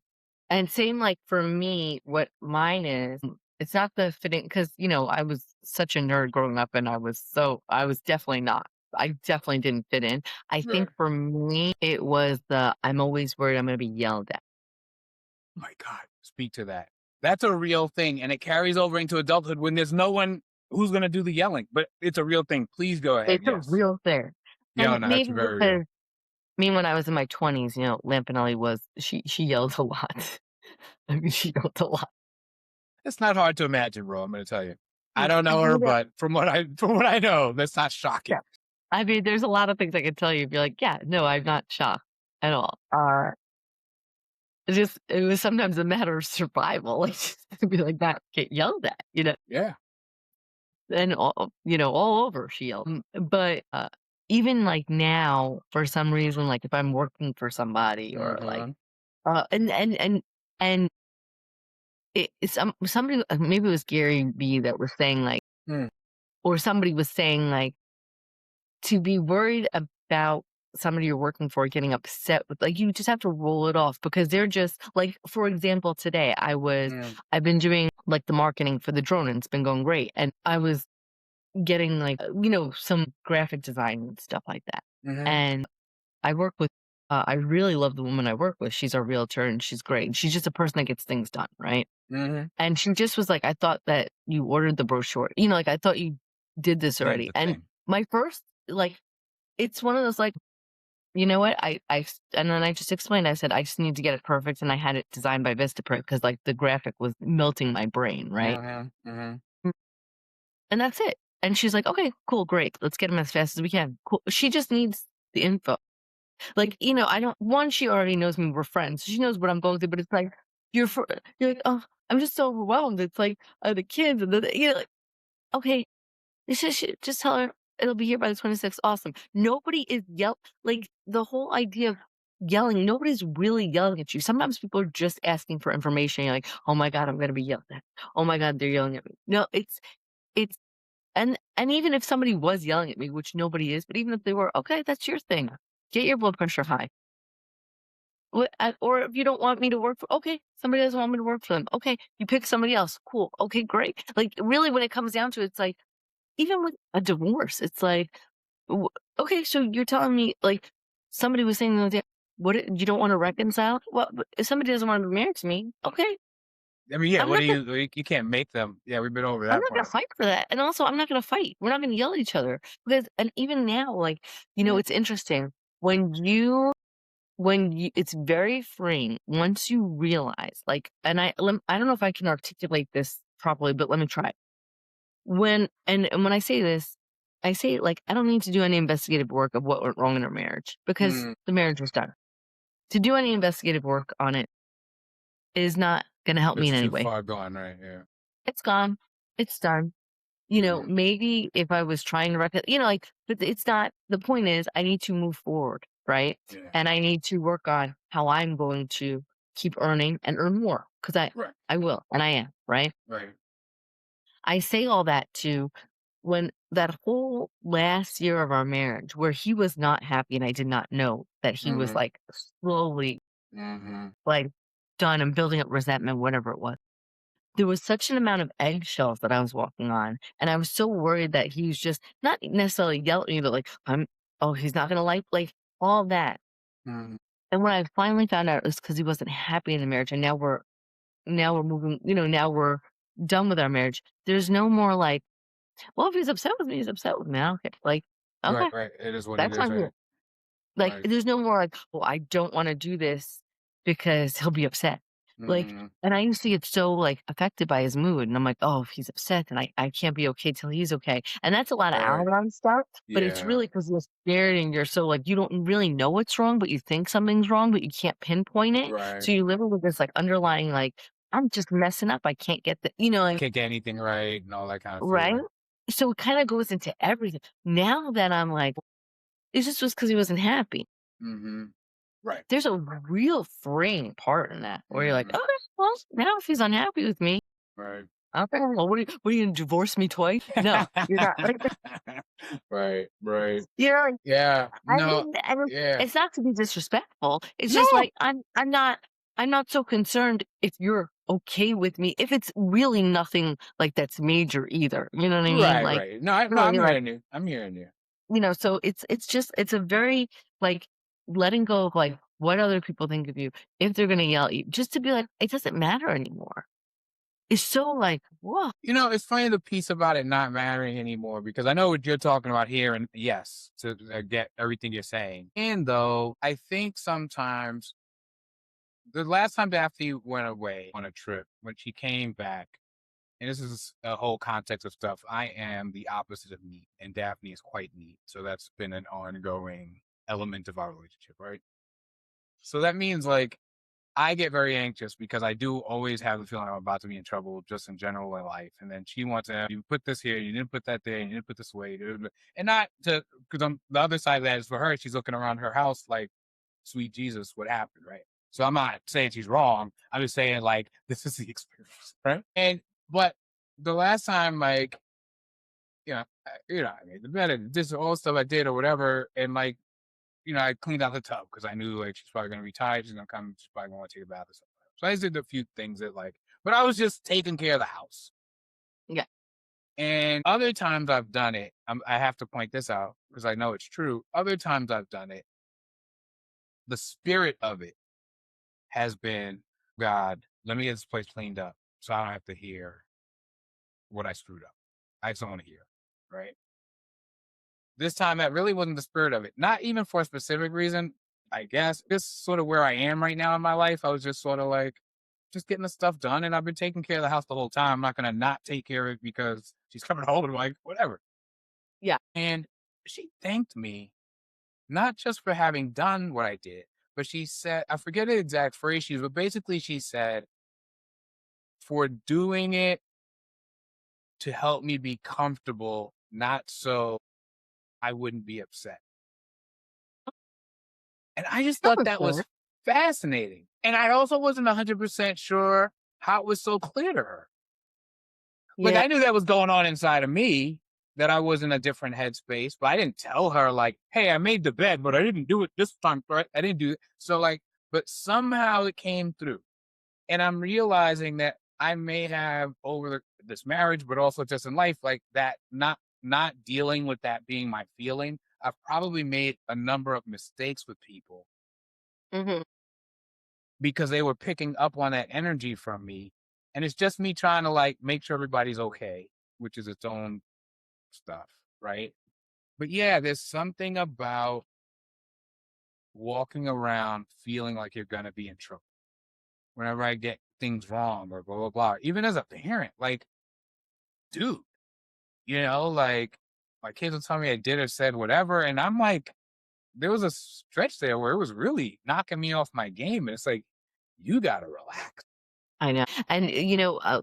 Speaker 2: And same, like, for me, what mine is, it's not the fitting because I was such a nerd growing up, and I was definitely not. I definitely didn't fit in. I think
Speaker 1: Right.
Speaker 2: for me, it was the I'm always worried I'm gonna be yelled at.
Speaker 1: My God, speak to that. That's a real thing, and it carries over into adulthood when there's no one who's gonna do the yelling, but it's a real thing. Please go ahead.
Speaker 2: It's a
Speaker 1: Yes.
Speaker 2: real thing.
Speaker 1: Yeah,
Speaker 2: And
Speaker 1: no, it's
Speaker 2: maybe
Speaker 1: very
Speaker 2: because
Speaker 1: real.
Speaker 2: me, when I was in my 20s, Lampanelli was she yelled a lot. I mean, she yelled a lot.
Speaker 1: It's not hard to imagine, bro. I'm gonna tell you. I
Speaker 2: Mm,
Speaker 1: don't
Speaker 2: I
Speaker 1: know her,
Speaker 2: mean,
Speaker 1: but from what I know, that's not shocking.
Speaker 2: I mean, there's a lot of things I could tell you, be like, "Yeah, no, I'm not shocked at all." It's just it was sometimes a matter of survival, like, just to be like, not get yelled at,
Speaker 1: Yeah.
Speaker 2: and all over she yelled. But, even, like, now, for some reason, like, if I'm working for somebody or, like,
Speaker 1: Mhm.
Speaker 2: and somebody, maybe it was Gary B that was saying, like,
Speaker 1: Mm.
Speaker 2: or somebody was saying, like, to be worried about somebody you're working for getting upset with, like, you just have to roll it off because they're just like, for example, today
Speaker 1: Mm.
Speaker 2: I've been doing, like, the marketing for the drone, and it's been going great, and I was getting, like, some graphic design and stuff like that,
Speaker 1: Mhm.
Speaker 2: and I work with I really love the woman I work with. She's our realtor, and she's great, and she's just a person that gets things done, right?
Speaker 1: Mhm.
Speaker 2: And she just was like, "I thought that you ordered the brochure, like, I thought you did this
Speaker 1: Yeah,
Speaker 2: already."
Speaker 1: the
Speaker 2: And
Speaker 1: thing.
Speaker 2: my first, like, it's one of those, like, you know what? And then I just explained, I said, "I just need to get it perfect," and I had it designed by Vistaprint because, like, the graphic was melting my brain, right?
Speaker 1: Mhm. Mhm.
Speaker 2: Mm, and that's it. And she's like, "Okay, cool, great. Let's get them as fast as we can." Cool. She just needs the info. Like, I don't she already knows me, we're friends. So she knows what I'm going through, but it's like, you're like, "Oh, I'm just so overwhelmed." It's like, the kids and like, okay, just tell her it'll be here by the 26th. Awesome. Nobody is like, the whole idea of yelling, nobody's really yelling at you. Sometimes people are just asking for information. You're like, "Oh my God, I'm gonna be yelled at. Oh my God, they're yelling at me." No, it's and even if somebody was yelling at me, which nobody is, but even if they were, okay, that's your thing. Get your blood pressure high. Or if you don't want me to work for, okay, somebody doesn't want me to work for them. Okay, you pick somebody else. Cool. Okay, great. Like, really, when it comes down to it, it's like, even with a divorce, it's like, w okay, so you're telling me, like, somebody was saying the other day, you don't wanna reconcile? Well, but if somebody doesn't wanna be married to me, okay,
Speaker 1: I mean, yeah,
Speaker 2: I'm
Speaker 1: what do
Speaker 2: not gonna
Speaker 1: you can't make them. Yeah, we've been over
Speaker 2: I'm
Speaker 1: that
Speaker 2: not gonna
Speaker 1: part.
Speaker 2: fight for that, and also, I'm not gonna fight. We're not gonna yell at each other because, and even now, like,
Speaker 1: Mm.
Speaker 2: it's interesting when you it's very freeing once you realize, like, and I don't know if I can articulate this properly, but let me try. And when I say this, I say it like, I don't need to do any investigative work of what went wrong in our marriage because
Speaker 1: Mm.
Speaker 2: the marriage was done. To do any investigative work on it is not gonna help me
Speaker 1: It's
Speaker 2: in any
Speaker 1: too
Speaker 2: way.
Speaker 1: far gone, right? Yeah.
Speaker 2: It's gone. It's done.
Speaker 1: Mhm.
Speaker 2: Maybe if I was trying to like, but it's not, the point is I need to move forward, right?
Speaker 1: Yeah.
Speaker 2: And I need to work on how I'm going to keep earning and earn more because
Speaker 1: Right.
Speaker 2: I will and I am, right?
Speaker 1: Right.
Speaker 2: I say all that to when that whole last year of our marriage where he was not happy and I did not know that he was,
Speaker 1: Mhm.
Speaker 2: like, slowly,
Speaker 1: Mhm.
Speaker 2: like, done and building up resentment, whatever it was. There was such an amount of eggshells that I was walking on, and I was so worried that he was just not necessarily yelling at me, but, like, "Oh, he's not gonna like," all that.
Speaker 1: Mhm.
Speaker 2: And when I finally found out it was because he wasn't happy in the marriage, and now we're moving, now we're done with our marriage. There's no more, like, "Well, if he's upset with me, he's upset with me. I don't care." Like,
Speaker 1: Right,
Speaker 2: "Okay,
Speaker 1: right. It is what it
Speaker 2: that's
Speaker 1: is,
Speaker 2: on
Speaker 1: right?
Speaker 2: you." Like,
Speaker 1: Right.
Speaker 2: there's no more like, "Well, I don't wanna do this because he'll be upset." Like,
Speaker 1: Mhm.
Speaker 2: and I used to get so, like, affected by his mood, and I'm like, "Oh, if he's upset, then I can't be okay till he's okay." And that's a lot of
Speaker 1: Right.
Speaker 2: Al-Anon stuff, but it's
Speaker 1: Yeah.
Speaker 2: really because 'cause you're scared and you're so, like, you don't really know what's wrong, but you think something's wrong, but you can't pinpoint it.
Speaker 1: Right.
Speaker 2: So you live with this, like, underlying, like, "I'm just messing up. I can't get the," like,
Speaker 1: Can't get anything right and all that kind of
Speaker 2: right?
Speaker 1: feeling.
Speaker 2: So it kinda goes into everything. Now that I'm like, it just was because he wasn't happy.
Speaker 1: Mhm. Right.
Speaker 2: There's a real freeing part in that where you're like,
Speaker 1: Mhm.
Speaker 2: "Okay, well, now if he's unhappy with me,
Speaker 1: Right.
Speaker 2: okay, well, what are you gonna divorce me twice? No, you're not." Like,
Speaker 1: Right, right.
Speaker 2: like,
Speaker 1: Yeah.
Speaker 2: I
Speaker 1: No.
Speaker 2: mean, and
Speaker 1: Yeah.
Speaker 2: it's not to be disrespectful. It's just
Speaker 1: No.
Speaker 2: like, I'm not so concerned if you're okay with me, if it's really nothing, like, that's major either, you know what I mean?
Speaker 1: Right,
Speaker 2: Like,
Speaker 1: right. No, I'm
Speaker 2: really, like,
Speaker 1: hearing you. I'm hearing you.
Speaker 2: so it's just it's a very, like, letting go of, like, what other people think of you, if they're gonna yell at you, just to be like, it doesn't matter anymore. It's so, like, whoa.
Speaker 1: It's funny the piece about it not mattering anymore because I know what you're talking about here, and yes, to get everything you're saying. And though I think sometimes the last time after you went away on a trip, when she came back, and this is a whole context of stuff. I am the opposite of neat, and Daphne is quite neat. So that's been an ongoing element of our relationship, right? So that means like I get very anxious because I do always have the feeling I'm about to be in trouble just in general in life. And then she wants to, you put this here, you didn't put that there, you didn't put this away. And not to, because on the other side of that is for her, she's looking around her house like, sweet Jesus, what happened, right? So I'm not saying she's wrong. I'm just saying like, this is the experience, right? But the last time, like, I made the bed and this all stuff I did or whatever. And like, I cleaned out the tub because I knew like she's probably gonna be tired. She's gonna come. She's probably gonna want to take a bath or something. So I just did a few things that like, but I was just taking care of the house.
Speaker 2: Yeah.
Speaker 1: And other times I've done it. I have to point this out because I know it's true. Other times I've done it. The spirit of it has been, God, let me get this place cleaned up so I don't have to hear what I screwed up. I just don't want to hear, right? This time that really wasn't the spirit of it. Not even for a specific reason, I guess. Just sort of where I am right now in my life. I was just sort of like just getting the stuff done, and I've been taking care of the house the whole time. I'm not gonna not take care of it because she's coming home and I'm like, whatever.
Speaker 2: Yeah.
Speaker 1: And she thanked me not just for having done what I did, but she said, I forget the exact phrase she used, but basically she said, for doing it to help me be comfortable, not so I wouldn't be upset. And I just
Speaker 2: That
Speaker 1: thought
Speaker 2: was
Speaker 1: that was
Speaker 2: good.
Speaker 1: fascinating. And I also wasn't 100% sure how it was so clear to her. Like,
Speaker 2: Yeah.
Speaker 1: I knew that was going on inside of me, that I was in a different headspace, but I didn't tell her, like, hey, I made the bed, but I didn't do it this time, right? I didn't do it. So, like, but somehow it came through. And I'm realizing that I may have over this marriage, but also just in life, like that, not dealing with that being my feeling. I've probably made a number of mistakes with people
Speaker 2: Hmm.
Speaker 1: because they were picking up on that energy from me. And it's just me trying to like make sure everybody's okay, which is its own stuff, right? But yeah, there's something about walking around feeling like you're gonna be in trouble whenever I get things wrong or blah blah blah. Even as a parent, like, dude, like my kids will tell me I did or said whatever, and I'm like, there was a stretch there where it was really knocking me off my game, and it's like, you gotta relax.
Speaker 2: I know. And,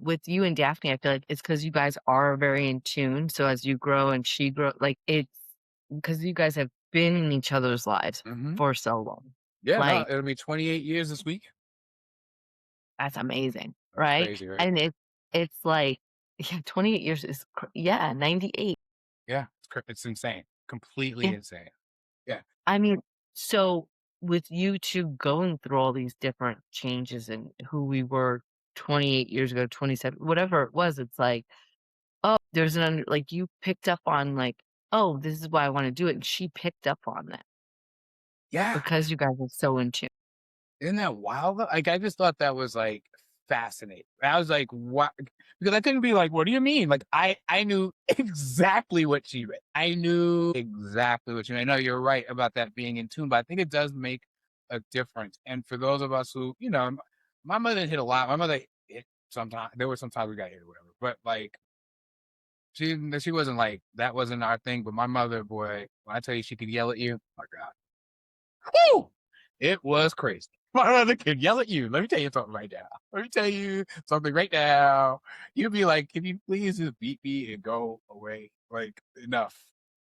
Speaker 2: with you and Daphne, I feel like it's because you guys are very in tune. So as you grow and she grow, like it's because you guys have been in each other's lives
Speaker 1: Hmm.
Speaker 2: for so long.
Speaker 1: Yeah, no,
Speaker 2: Like,
Speaker 1: it'll be 28 years this week.
Speaker 2: that's amazing,
Speaker 1: That's
Speaker 2: right?
Speaker 1: crazy, right?
Speaker 2: And it's like, yeah, 28 years is, yeah, 98.
Speaker 1: Yeah, it's insane, completely
Speaker 2: Yeah.
Speaker 1: insane. Yeah.
Speaker 2: I mean, so with you two going through all these different changes and who we were 28 years ago, 27, whatever it was, it's like, oh, there's an like you picked up on like, oh, this is why I want to do it. And she picked up on that
Speaker 1: Yeah.
Speaker 2: because you guys are so in tune.
Speaker 1: Isn't that wild though? Like, I just thought that was like fascinating. I was like, what? Because I couldn't be like, what do you mean? Like, I knew exactly what she meant. I knew exactly what she meant. I know you're right about that being in tune, but I think it does make a difference. And for those of us who, my mother hit a lot. My mother hit sometimes. There were sometimes we got hit or whatever, but like, she wasn't like that. Wasn't our thing. But my mother, boy, when I tell you she could yell at you, my God, whew, it was crazy. My mother could yell at you. Let me tell you something right now. Let me tell you something right now. You'd be like, can you please just beat me and go away? Like, enough.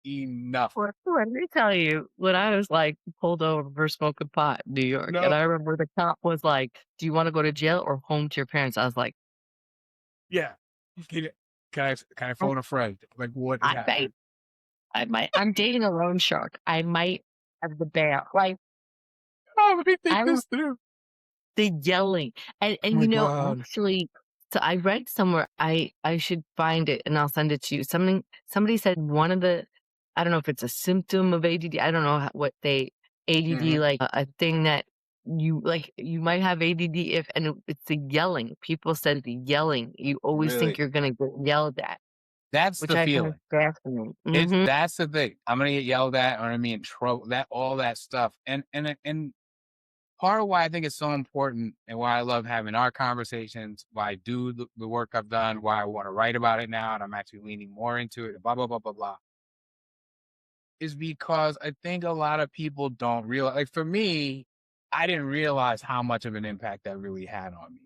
Speaker 1: Enough.
Speaker 2: Well, let me tell you, when I was like pulled over for smoking pot in New York, and
Speaker 1: No.
Speaker 2: I remember the cop was like, "Do you want to go to jail or home to your parents?" I was like,
Speaker 1: Yeah. Can, you- can I
Speaker 2: "Oh,
Speaker 1: phone a friend? Like, what is
Speaker 2: I
Speaker 1: happening?
Speaker 2: might, I might, I'm dating a loan shark. I might have the bail." Like
Speaker 1: Oh, let me think
Speaker 2: I
Speaker 1: this through.
Speaker 2: the yelling,
Speaker 1: Oh my God.
Speaker 2: actually, so I read somewhere, I should find it and I'll send it to you. Somebody said one of the I don't know if it's a symptom of ADD, I don't know what they ADD,
Speaker 1: Hmm.
Speaker 2: like, a thing that you might have ADD if and it's the yelling. People said the yelling, you always think
Speaker 1: Really?
Speaker 2: you're gonna get yelled at,
Speaker 1: That's
Speaker 2: which
Speaker 1: the
Speaker 2: I find
Speaker 1: feeling.
Speaker 2: fascinating.
Speaker 1: It's
Speaker 2: Mhm.
Speaker 1: that's the thing. I'm gonna get yelled at, or I'm gonna be in trouble. That all that stuff, and part of why I think it's so important and why I love having our conversations, why I do the work I've done, why I want to write about it now, and I'm actually leaning more into it, blah, blah, blah, blah, blah, is because I think a lot of people don't realize, like for me, I didn't realize how much of an impact that really had on me.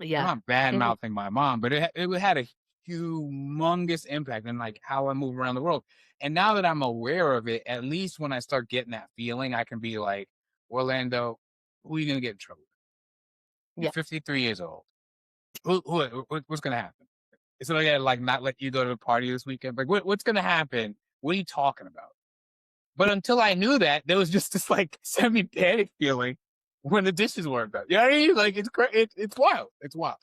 Speaker 1: I'm
Speaker 2: Yeah.
Speaker 1: not bad
Speaker 2: And
Speaker 1: mouthing my mom, but it had a humongous impact in like how I move around the world. And now that I'm aware of it, at least when I start getting that feeling, I can be like, Orlando, who are you gonna get in trouble with? You're
Speaker 2: yeah.
Speaker 1: 53 years old. What's gonna happen? Is it like not let you go to the party this weekend? Like what's gonna happen? What are you talking about? But until I knew that, there was just this like semi panic feeling when the dishes weren't done. You know what I mean? Like it's wild. It's wild.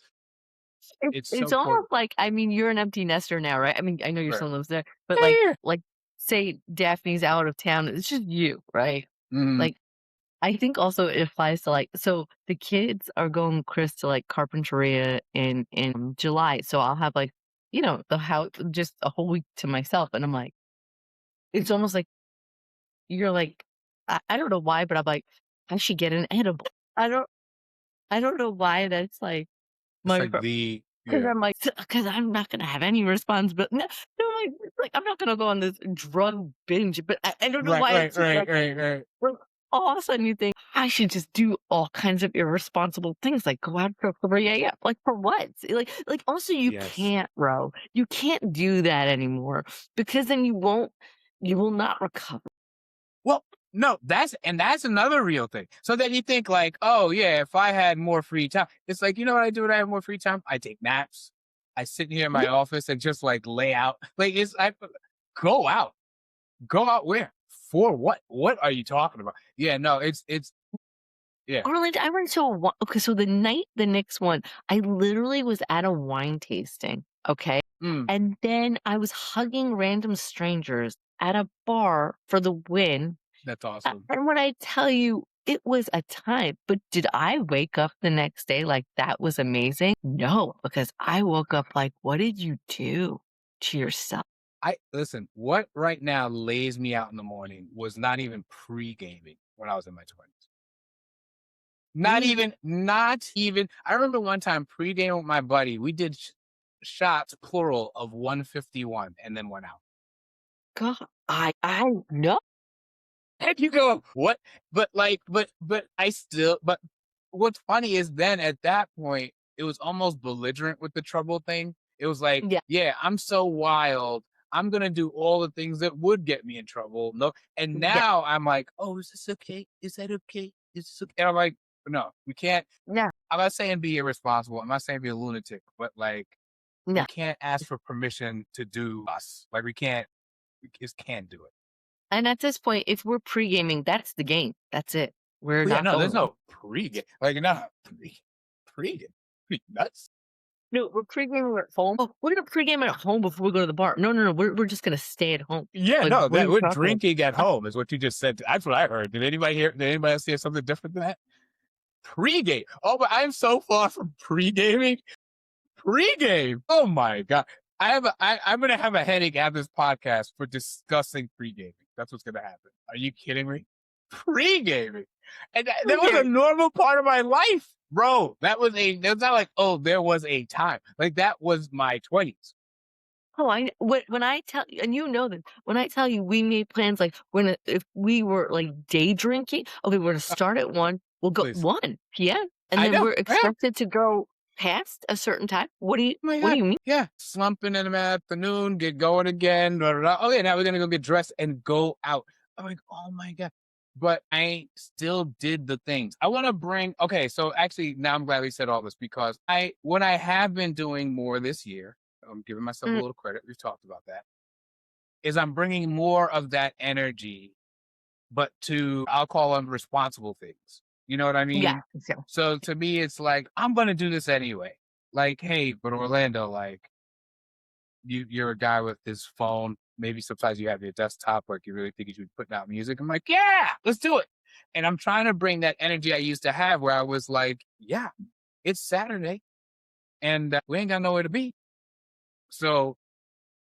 Speaker 1: It's so
Speaker 2: It's
Speaker 1: important.
Speaker 2: almost like, I mean, you're an empty nester now, right? I mean, I know your
Speaker 1: Right.
Speaker 2: son lives there, but
Speaker 1: Yeah, yeah.
Speaker 2: like, say Daphne's out of town, it's just you, right?
Speaker 1: Mhm.
Speaker 2: Like, I think also it applies to like, so the kids are going with Chris to like Carpinteria in July, so I'll have like, the house just a whole week to myself, and I'm like, it's almost like you're like, I don't know why, but I'm like, I should get an edible. I don't I don't know why that's like
Speaker 1: It's
Speaker 2: my.
Speaker 1: like the
Speaker 2: 'Cause
Speaker 1: yeah.
Speaker 2: I'm like, because I'm not gonna have any responsibility. No, like, I'm not gonna go on this drug binge, but I don't know
Speaker 1: Right,
Speaker 2: why
Speaker 1: right,
Speaker 2: it's
Speaker 1: right,
Speaker 2: like,
Speaker 1: right, right.
Speaker 2: well, all of a sudden you think, I should just do all kinds of irresponsible things, like go out till 3 AM. Like, for what? Like, also, you
Speaker 1: Yes.
Speaker 2: can't, bro. You can't do that anymore because then you will not recover.
Speaker 1: Well, no, that's another real thing. So then you think like, oh yeah, if I had more free time, it's like, you know what I do when I have more free time? I take naps. I sit here in
Speaker 2: Yeah,
Speaker 1: my office and just like lay out. Like I go out. Go out where? For what? What are you talking about? Yeah, no, it's yeah.
Speaker 2: Arlen, I went to okay, so the Knicks won, I literally was at a wine tasting, okay?
Speaker 1: Mm,
Speaker 2: And then I was hugging random strangers at a bar for the win.
Speaker 1: that's awesome.
Speaker 2: And when I tell you, it was a time, but did I wake up the next day like that was amazing? No, because I woke up like, what did you do to yourself?
Speaker 1: I listen, what right now lays me out in the morning was not even pre-gaming when I was in my 20s.
Speaker 2: Mm,
Speaker 1: Not even. I remember one time pre-gaming with my buddy, we did shots plural of 151 and then went out.
Speaker 2: God, I know.
Speaker 1: And you go, what? But like, but I still, but what's funny is then at that point, it was almost belligerent with the trouble thing. It was like,
Speaker 2: Yeah,
Speaker 1: yeah, I'm so wild. I'm gonna do all the things that would get me in trouble. No, and
Speaker 2: yeah,
Speaker 1: now I'm like, oh, is this okay? Is that okay? Is this okay? And I'm like, no, we can't.
Speaker 2: yeah,
Speaker 1: I'm not saying be irresponsible. I'm not saying be a lunatic, but like, we
Speaker 2: yeah.
Speaker 1: can't ask for permission to do us. Like, we just can't do it.
Speaker 2: And at this point, if we're pre-gaming, that's the game. That's it. We're
Speaker 1: Oh, yeah,
Speaker 2: not
Speaker 1: no, there's
Speaker 2: going.
Speaker 1: no pre-game. Like, no, pre-game. Nuts.
Speaker 2: No, we're pre-gaming at home. Oh, we're gonna pre-game at home before we go to the bar. No, no, no. We're just gonna stay at home.
Speaker 1: Yeah,
Speaker 2: Like,
Speaker 1: no,
Speaker 2: what are
Speaker 1: that
Speaker 2: you
Speaker 1: we're
Speaker 2: talking about?
Speaker 1: drinking at home is what you just said. That's what I heard. Did anybody hear? Did anybody else hear something different than that? Pre-game. Oh, but I'm so far from pre-gaming. Pre-game. Oh my god. I'm gonna have a headache after this podcast for discussing pre-gaming. That's what's gonna happen. Are you kidding me? Pre-gaming. And that was a
Speaker 2: Okay.
Speaker 1: normal part of my life, bro. That's not like, oh, there was a time. Like that was my 20s.
Speaker 2: Oh, when I tell you, and you know this, when I tell you we made plans, like if we were like day drinking, okay, we're gonna start at 1, we'll go
Speaker 1: Please.
Speaker 2: 1 p.m. and
Speaker 1: I
Speaker 2: then
Speaker 1: know.
Speaker 2: we're
Speaker 1: Yeah.
Speaker 2: expected to go past a certain time.
Speaker 1: Oh my
Speaker 2: What do
Speaker 1: god.
Speaker 2: you mean?
Speaker 1: Yeah. Slumping in the afternoon, get going again. Blah, blah, blah. Okay, now we're gonna go get dressed and go out. I'm like, oh my god. But I still did the things. I want to bring okay, so actually now I'm glad we said all this because what I have been doing more this year, I'm giving myself a
Speaker 2: Mm,
Speaker 1: little credit. We've talked about that. Is I'm bringing more of that energy, but to I'll call them responsible things. You know what I
Speaker 2: yeah.
Speaker 1: mean?
Speaker 2: So
Speaker 1: So to me, it's like I'm gonna do this anyway. Like, hey, but Orlando, like you're a guy with his phone. Maybe sometimes you have your desktop, like you really think you should be putting out music. I'm like, yeah, let's do it. And I'm trying to bring that energy I used to have, where I was like, yeah, it's Saturday, and we ain't got nowhere to be. So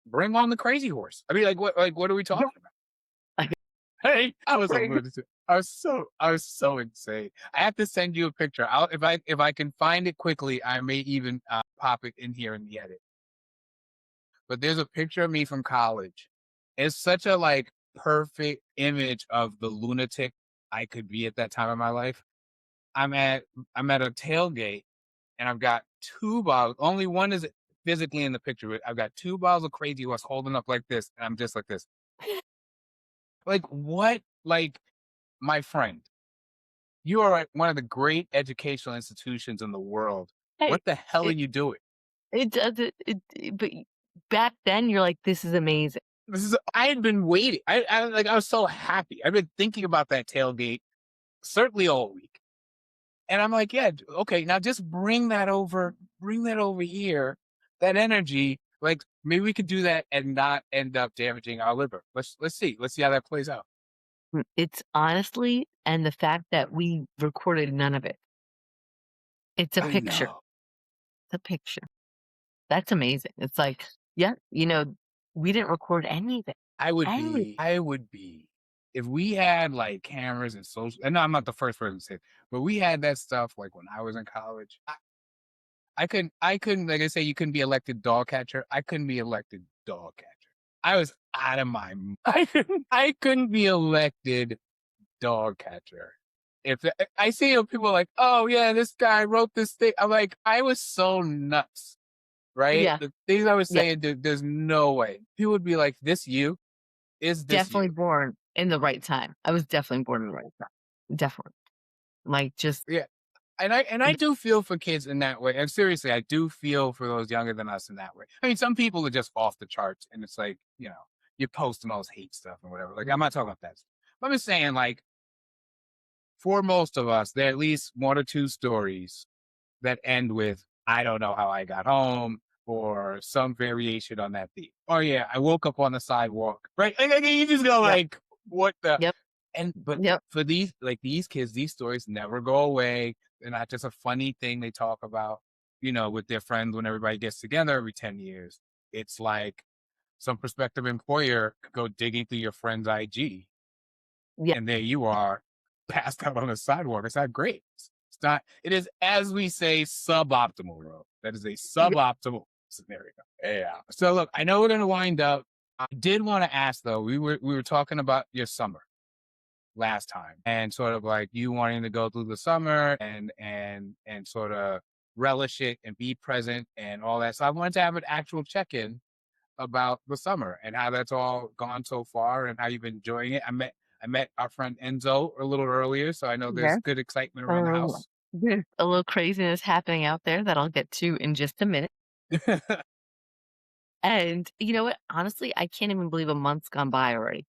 Speaker 1: bring on the crazy horse. I mean, like what are we
Speaker 2: yeah.
Speaker 1: talking about? Hey, I was a
Speaker 2: Right.
Speaker 1: lunatic. I was so insane. I have to send you a picture. If I can find it quickly, I may even pop it in here in the edit. But there's a picture of me from college. It's such a like perfect image of the lunatic I could be at that time of my life. I'm at I'm at a tailgate and I've got two bottles. Only one is physically in the picture, but I've got two bottles of crazy horse holding up like this, and I'm just like this. Like what? Like my friend, you are at one of the great educational institutions in the world.
Speaker 2: Hey,
Speaker 1: What the hell are
Speaker 2: it
Speaker 1: you doing?
Speaker 2: it doesn't but back then, you're like, "This is amazing."
Speaker 1: I had been waiting. I was so happy. I've been thinking about that tailgate certainly all week. And I'm like, yeah, okay, now just bring that over here. That energy, like maybe we could do that and not end up damaging our liver. Let's see. Let's see how that plays out.
Speaker 2: It's honestly and the fact that we recorded none of it. It's a
Speaker 1: I
Speaker 2: picture.
Speaker 1: know.
Speaker 2: It's a picture. That's amazing. It's like, yeah, we didn't record anything. Any
Speaker 1: I would be if we had like cameras and social and no, I'm not the first person to say it, but we had that stuff like when I was in college. I couldn't like I say you couldn't be elected dog catcher. I couldn't be elected dog catcher. I was out of my I couldn't be elected dog catcher. I see people like, oh yeah, this guy wrote this thing. I'm like, I was so nuts, right?
Speaker 2: Yeah,
Speaker 1: The things I was
Speaker 2: yeah,
Speaker 1: saying, there's no way. People would be like, this you? Is this
Speaker 2: definitely
Speaker 1: you?
Speaker 2: born in the right time. I was definitely born in the right time. Definitely. Like, just
Speaker 1: Yeah. And I do feel for kids in that way. And seriously, I do feel for those younger than us in that way. I mean, some people are just off the charts, and it's like, you're posting all this hate stuff and whatever. Like, I'm not talking about that. I'm just saying, like, for most of us, there are at least one or two stories that end with, I don't know how I got home, or some variation on that theme. Oh yeah, I woke up on the sidewalk. Right? Like, you just go
Speaker 2: yep,
Speaker 1: like, what the
Speaker 2: yep,
Speaker 1: but
Speaker 2: yep,
Speaker 1: for these kids, these stories never go away. They're not just a funny thing they talk about, with their friends when everybody gets together every 10 years. It's like some prospective employer could go digging through your friend's IG,
Speaker 2: yeah,
Speaker 1: and there you are, passed out on the sidewalk. It's not great. It's not, it is, as we say, suboptimal, bro. That is a
Speaker 2: yeah,
Speaker 1: suboptimal scenario. Yeah. So look, I know we're gonna wind up. I did want to ask though, we were talking about your summer last time and sort of like you wanting to go through the summer and sort of relish it and be present and all that. So I wanted to have an actual check-in about the summer and how that's all gone so far and how you've been enjoying it. I met our friend Enzo a little earlier, so I know there's
Speaker 2: yeah.
Speaker 1: good excitement around the
Speaker 2: Uh,
Speaker 1: house.
Speaker 2: there's a little craziness happening out there that I'll get to in just a minute. And you know what? Honestly, I can't even believe a month's gone by already.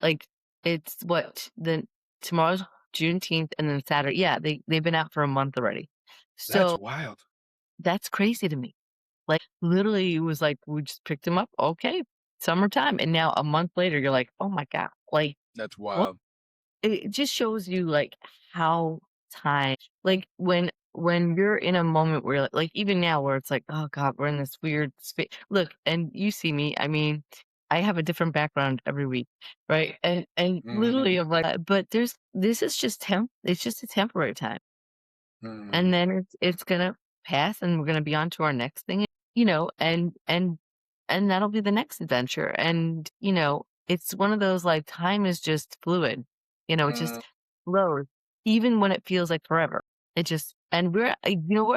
Speaker 2: Like, it's what the tomorrow's Juneteenth and then Saturday. Yeah, they've been out for a month already.
Speaker 1: That's
Speaker 2: So
Speaker 1: wild.
Speaker 2: that's crazy to me. Like, literally, it was like we just picked him up. Okay, summertime, and now a month later, you're like, oh my god, like
Speaker 1: That's
Speaker 2: what?
Speaker 1: wild.
Speaker 2: It just shows you like how time, like when you're in a moment where like even now where it's like, oh god, we're in this weird space. Look, and you see me. I mean, I have a different background every week, right? And
Speaker 1: Mhm,
Speaker 2: literally, I'm like, but this is just It's just a temporary time, and
Speaker 1: mhm,
Speaker 2: then it's gonna pass, and we're gonna be on to our next thing, and that'll be the next adventure. And it's one of those like time is just fluid. It
Speaker 1: mm,
Speaker 2: just flows, even when it feels like forever. It just and we're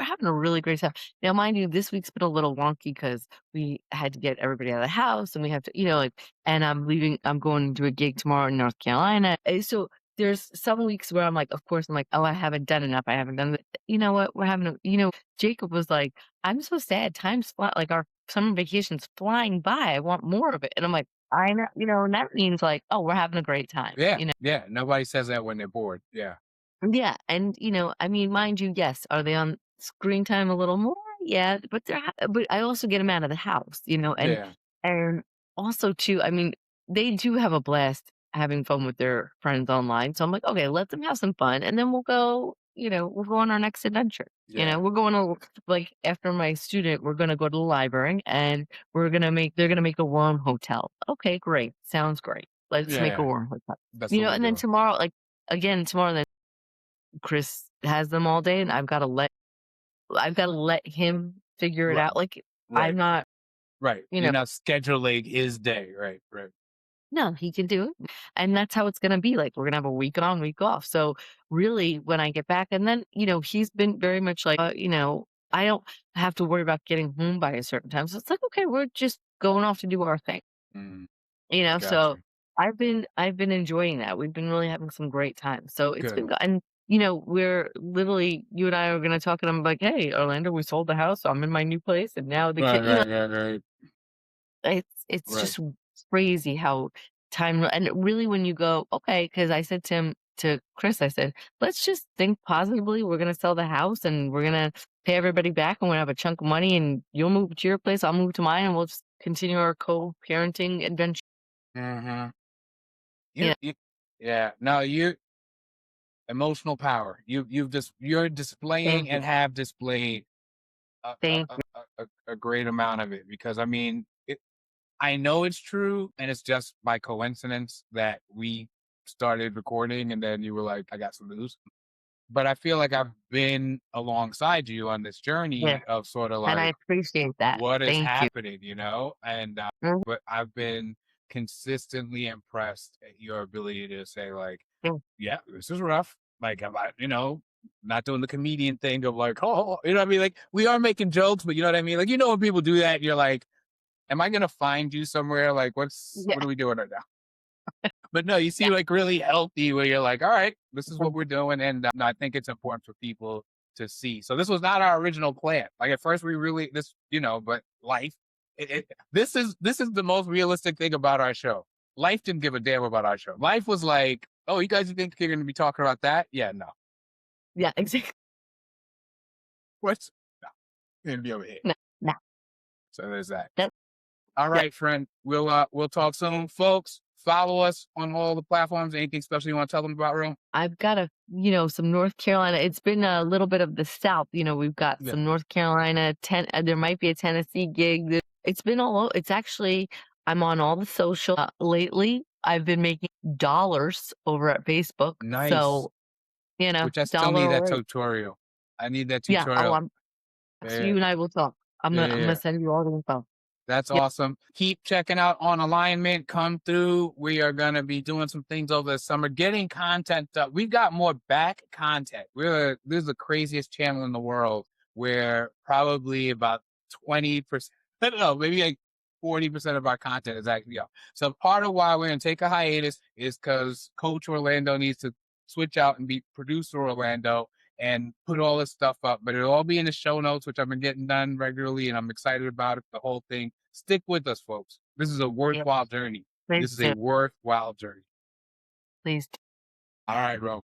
Speaker 2: having a really great time. Now, mind you, this week's been a little wonky because we had to get everybody out of the house, and we have to, like, and I'm leaving. I'm going to a gig tomorrow in North Carolina, so there's some weeks where I'm like, of course, I'm like, "Oh, I haven't done enough. I haven't done it." You know what? We're having a Jacob was like, "I'm so sad. Time's like our summer vacation's flying by. I want more of it." And I'm like, "I know," and that means like, "Oh, we're having a great time."
Speaker 1: yeah, yeah. Nobody says that when they're bored. Yeah,
Speaker 2: Yeah, and, I mean, mind you, yes, are they on screen time a little more? Yeah, but but I also get them out of the house,
Speaker 1: yeah,
Speaker 2: and also too, I mean, they do have a blast having fun with their friends online, so I'm like, "Okay, let them have some fun, and then we'll go on our next adventure."
Speaker 1: yeah.
Speaker 2: We're going to like, after my student, we're gonna go to the library, and they're gonna make a worm hotel. Okay, great, sounds great. Let's make a
Speaker 1: Yeah,
Speaker 2: war.
Speaker 1: that's what we're
Speaker 2: And then
Speaker 1: doing.
Speaker 2: tomorrow, like again, tomorrow, then Chris has them all day, and I've got to let him figure it
Speaker 1: Right,
Speaker 2: out. Like I'm
Speaker 1: right,
Speaker 2: not,
Speaker 1: right.
Speaker 2: you
Speaker 1: You're
Speaker 2: know,
Speaker 1: not scheduling his day. Right, right.
Speaker 2: no, he can do it. And that's how it's gonna be. Like we're gonna have a week on, week off. So really when I get back and then, he's been very much like, I don't have to worry about getting home by a certain time. So it's like, okay, we're just going off to do our thing.
Speaker 1: Mm, got
Speaker 2: So
Speaker 1: you.
Speaker 2: I've been enjoying that. We've been really having some great time. So it's been
Speaker 1: Good.
Speaker 2: good. And we're literally you and I are gonna talk and I'm like, hey, Orlando, we sold the house. So I'm in my new place and now the
Speaker 1: Right,
Speaker 2: kid,
Speaker 1: right, right, right,
Speaker 2: it's
Speaker 1: right.
Speaker 2: just crazy how and really when you go, okay, because I said to Chris, I said, let's just think positively. We're gonna sell the house and we're gonna pay everybody back and we're gonna have a chunk of money and you'll move to your place, I'll move to mine, and we'll just continue our co-parenting adventure.
Speaker 1: Mm-hmm.
Speaker 2: Yeah.
Speaker 1: You, yeah. No, you emotional power. You're
Speaker 2: Thank
Speaker 1: displaying
Speaker 2: you.
Speaker 1: and have displayed
Speaker 2: Thank you.
Speaker 1: a great amount of it because I mean, I know it's true, and it's just by coincidence that we started recording, and then you were like, "I got some news." But I feel like I've been alongside you on this
Speaker 2: Yeah.
Speaker 1: journey of sort of
Speaker 2: And I
Speaker 1: like
Speaker 2: appreciate that.
Speaker 1: what is
Speaker 2: Thank you.
Speaker 1: happening, and
Speaker 2: Mhm.
Speaker 1: but I've been consistently impressed at your ability to say like,
Speaker 2: Yeah.
Speaker 1: "Yeah, this is rough." Like, am I, not doing the comedian thing of like, "Oh," you know what I mean? Like, we are making jokes, but you know what I mean? Like, when people do that, you're like, "Am I gonna find you somewhere? Like,
Speaker 2: Yeah.
Speaker 1: what are we doing right now?" But no, you seem like really healthy where you're like, all right, this is what we're doing. And no, I think it's important for people to see. So this was not our original plan. Like at first we really, but life, this is the most realistic thing about our show. Life didn't give a damn about our show. Life was like, oh, you guys think you're going to be talking about that? Yeah, no.
Speaker 2: Yeah, exactly.
Speaker 1: What's, no, you're going to be over here.
Speaker 2: No, no.
Speaker 1: So there's that.
Speaker 2: That,
Speaker 1: All
Speaker 2: yeah.
Speaker 1: right, friend. We'll talk soon, folks. Follow us on all the platforms. Anything special you want to tell them about, Real?
Speaker 2: I've got some North Carolina. It's been a little bit of the South. We've got
Speaker 1: Yeah.
Speaker 2: some North Carolina. There might be a Tennessee gig. It's been it's actually, I'm on all the social lately. I've been making dollars over at Facebook.
Speaker 1: Nice.
Speaker 2: So,
Speaker 1: Which I still need
Speaker 2: dollar
Speaker 1: that
Speaker 2: away.
Speaker 1: tutorial. I need that
Speaker 2: Yeah. Oh,
Speaker 1: tutorial.
Speaker 2: so
Speaker 1: Yeah,
Speaker 2: you and I will talk. I'm
Speaker 1: yeah,
Speaker 2: gonna,
Speaker 1: yeah,
Speaker 2: I'm gonna
Speaker 1: yeah.
Speaker 2: send you all the info.
Speaker 1: That's
Speaker 2: Yeah.
Speaker 1: awesome. Keep checking out on alignment. Come through. We are gonna be doing some things over the summer, getting content up. We've got more back content. This is the craziest channel in the world where probably about 20%, I don't know, maybe like 40% of our content is actually up. So part of why we're gonna take a hiatus is because Coach Orlando needs to switch out and be producer Orlando and put all this stuff up. But it'll all be in the show notes, which I've been getting done regularly, and I'm excited about it. The whole thing. Stick with us, folks. This is a
Speaker 2: Yeah.
Speaker 1: worthwhile journey.
Speaker 2: Please
Speaker 1: This is a
Speaker 2: do.
Speaker 1: worthwhile journey.
Speaker 2: Please.
Speaker 1: All right, bro.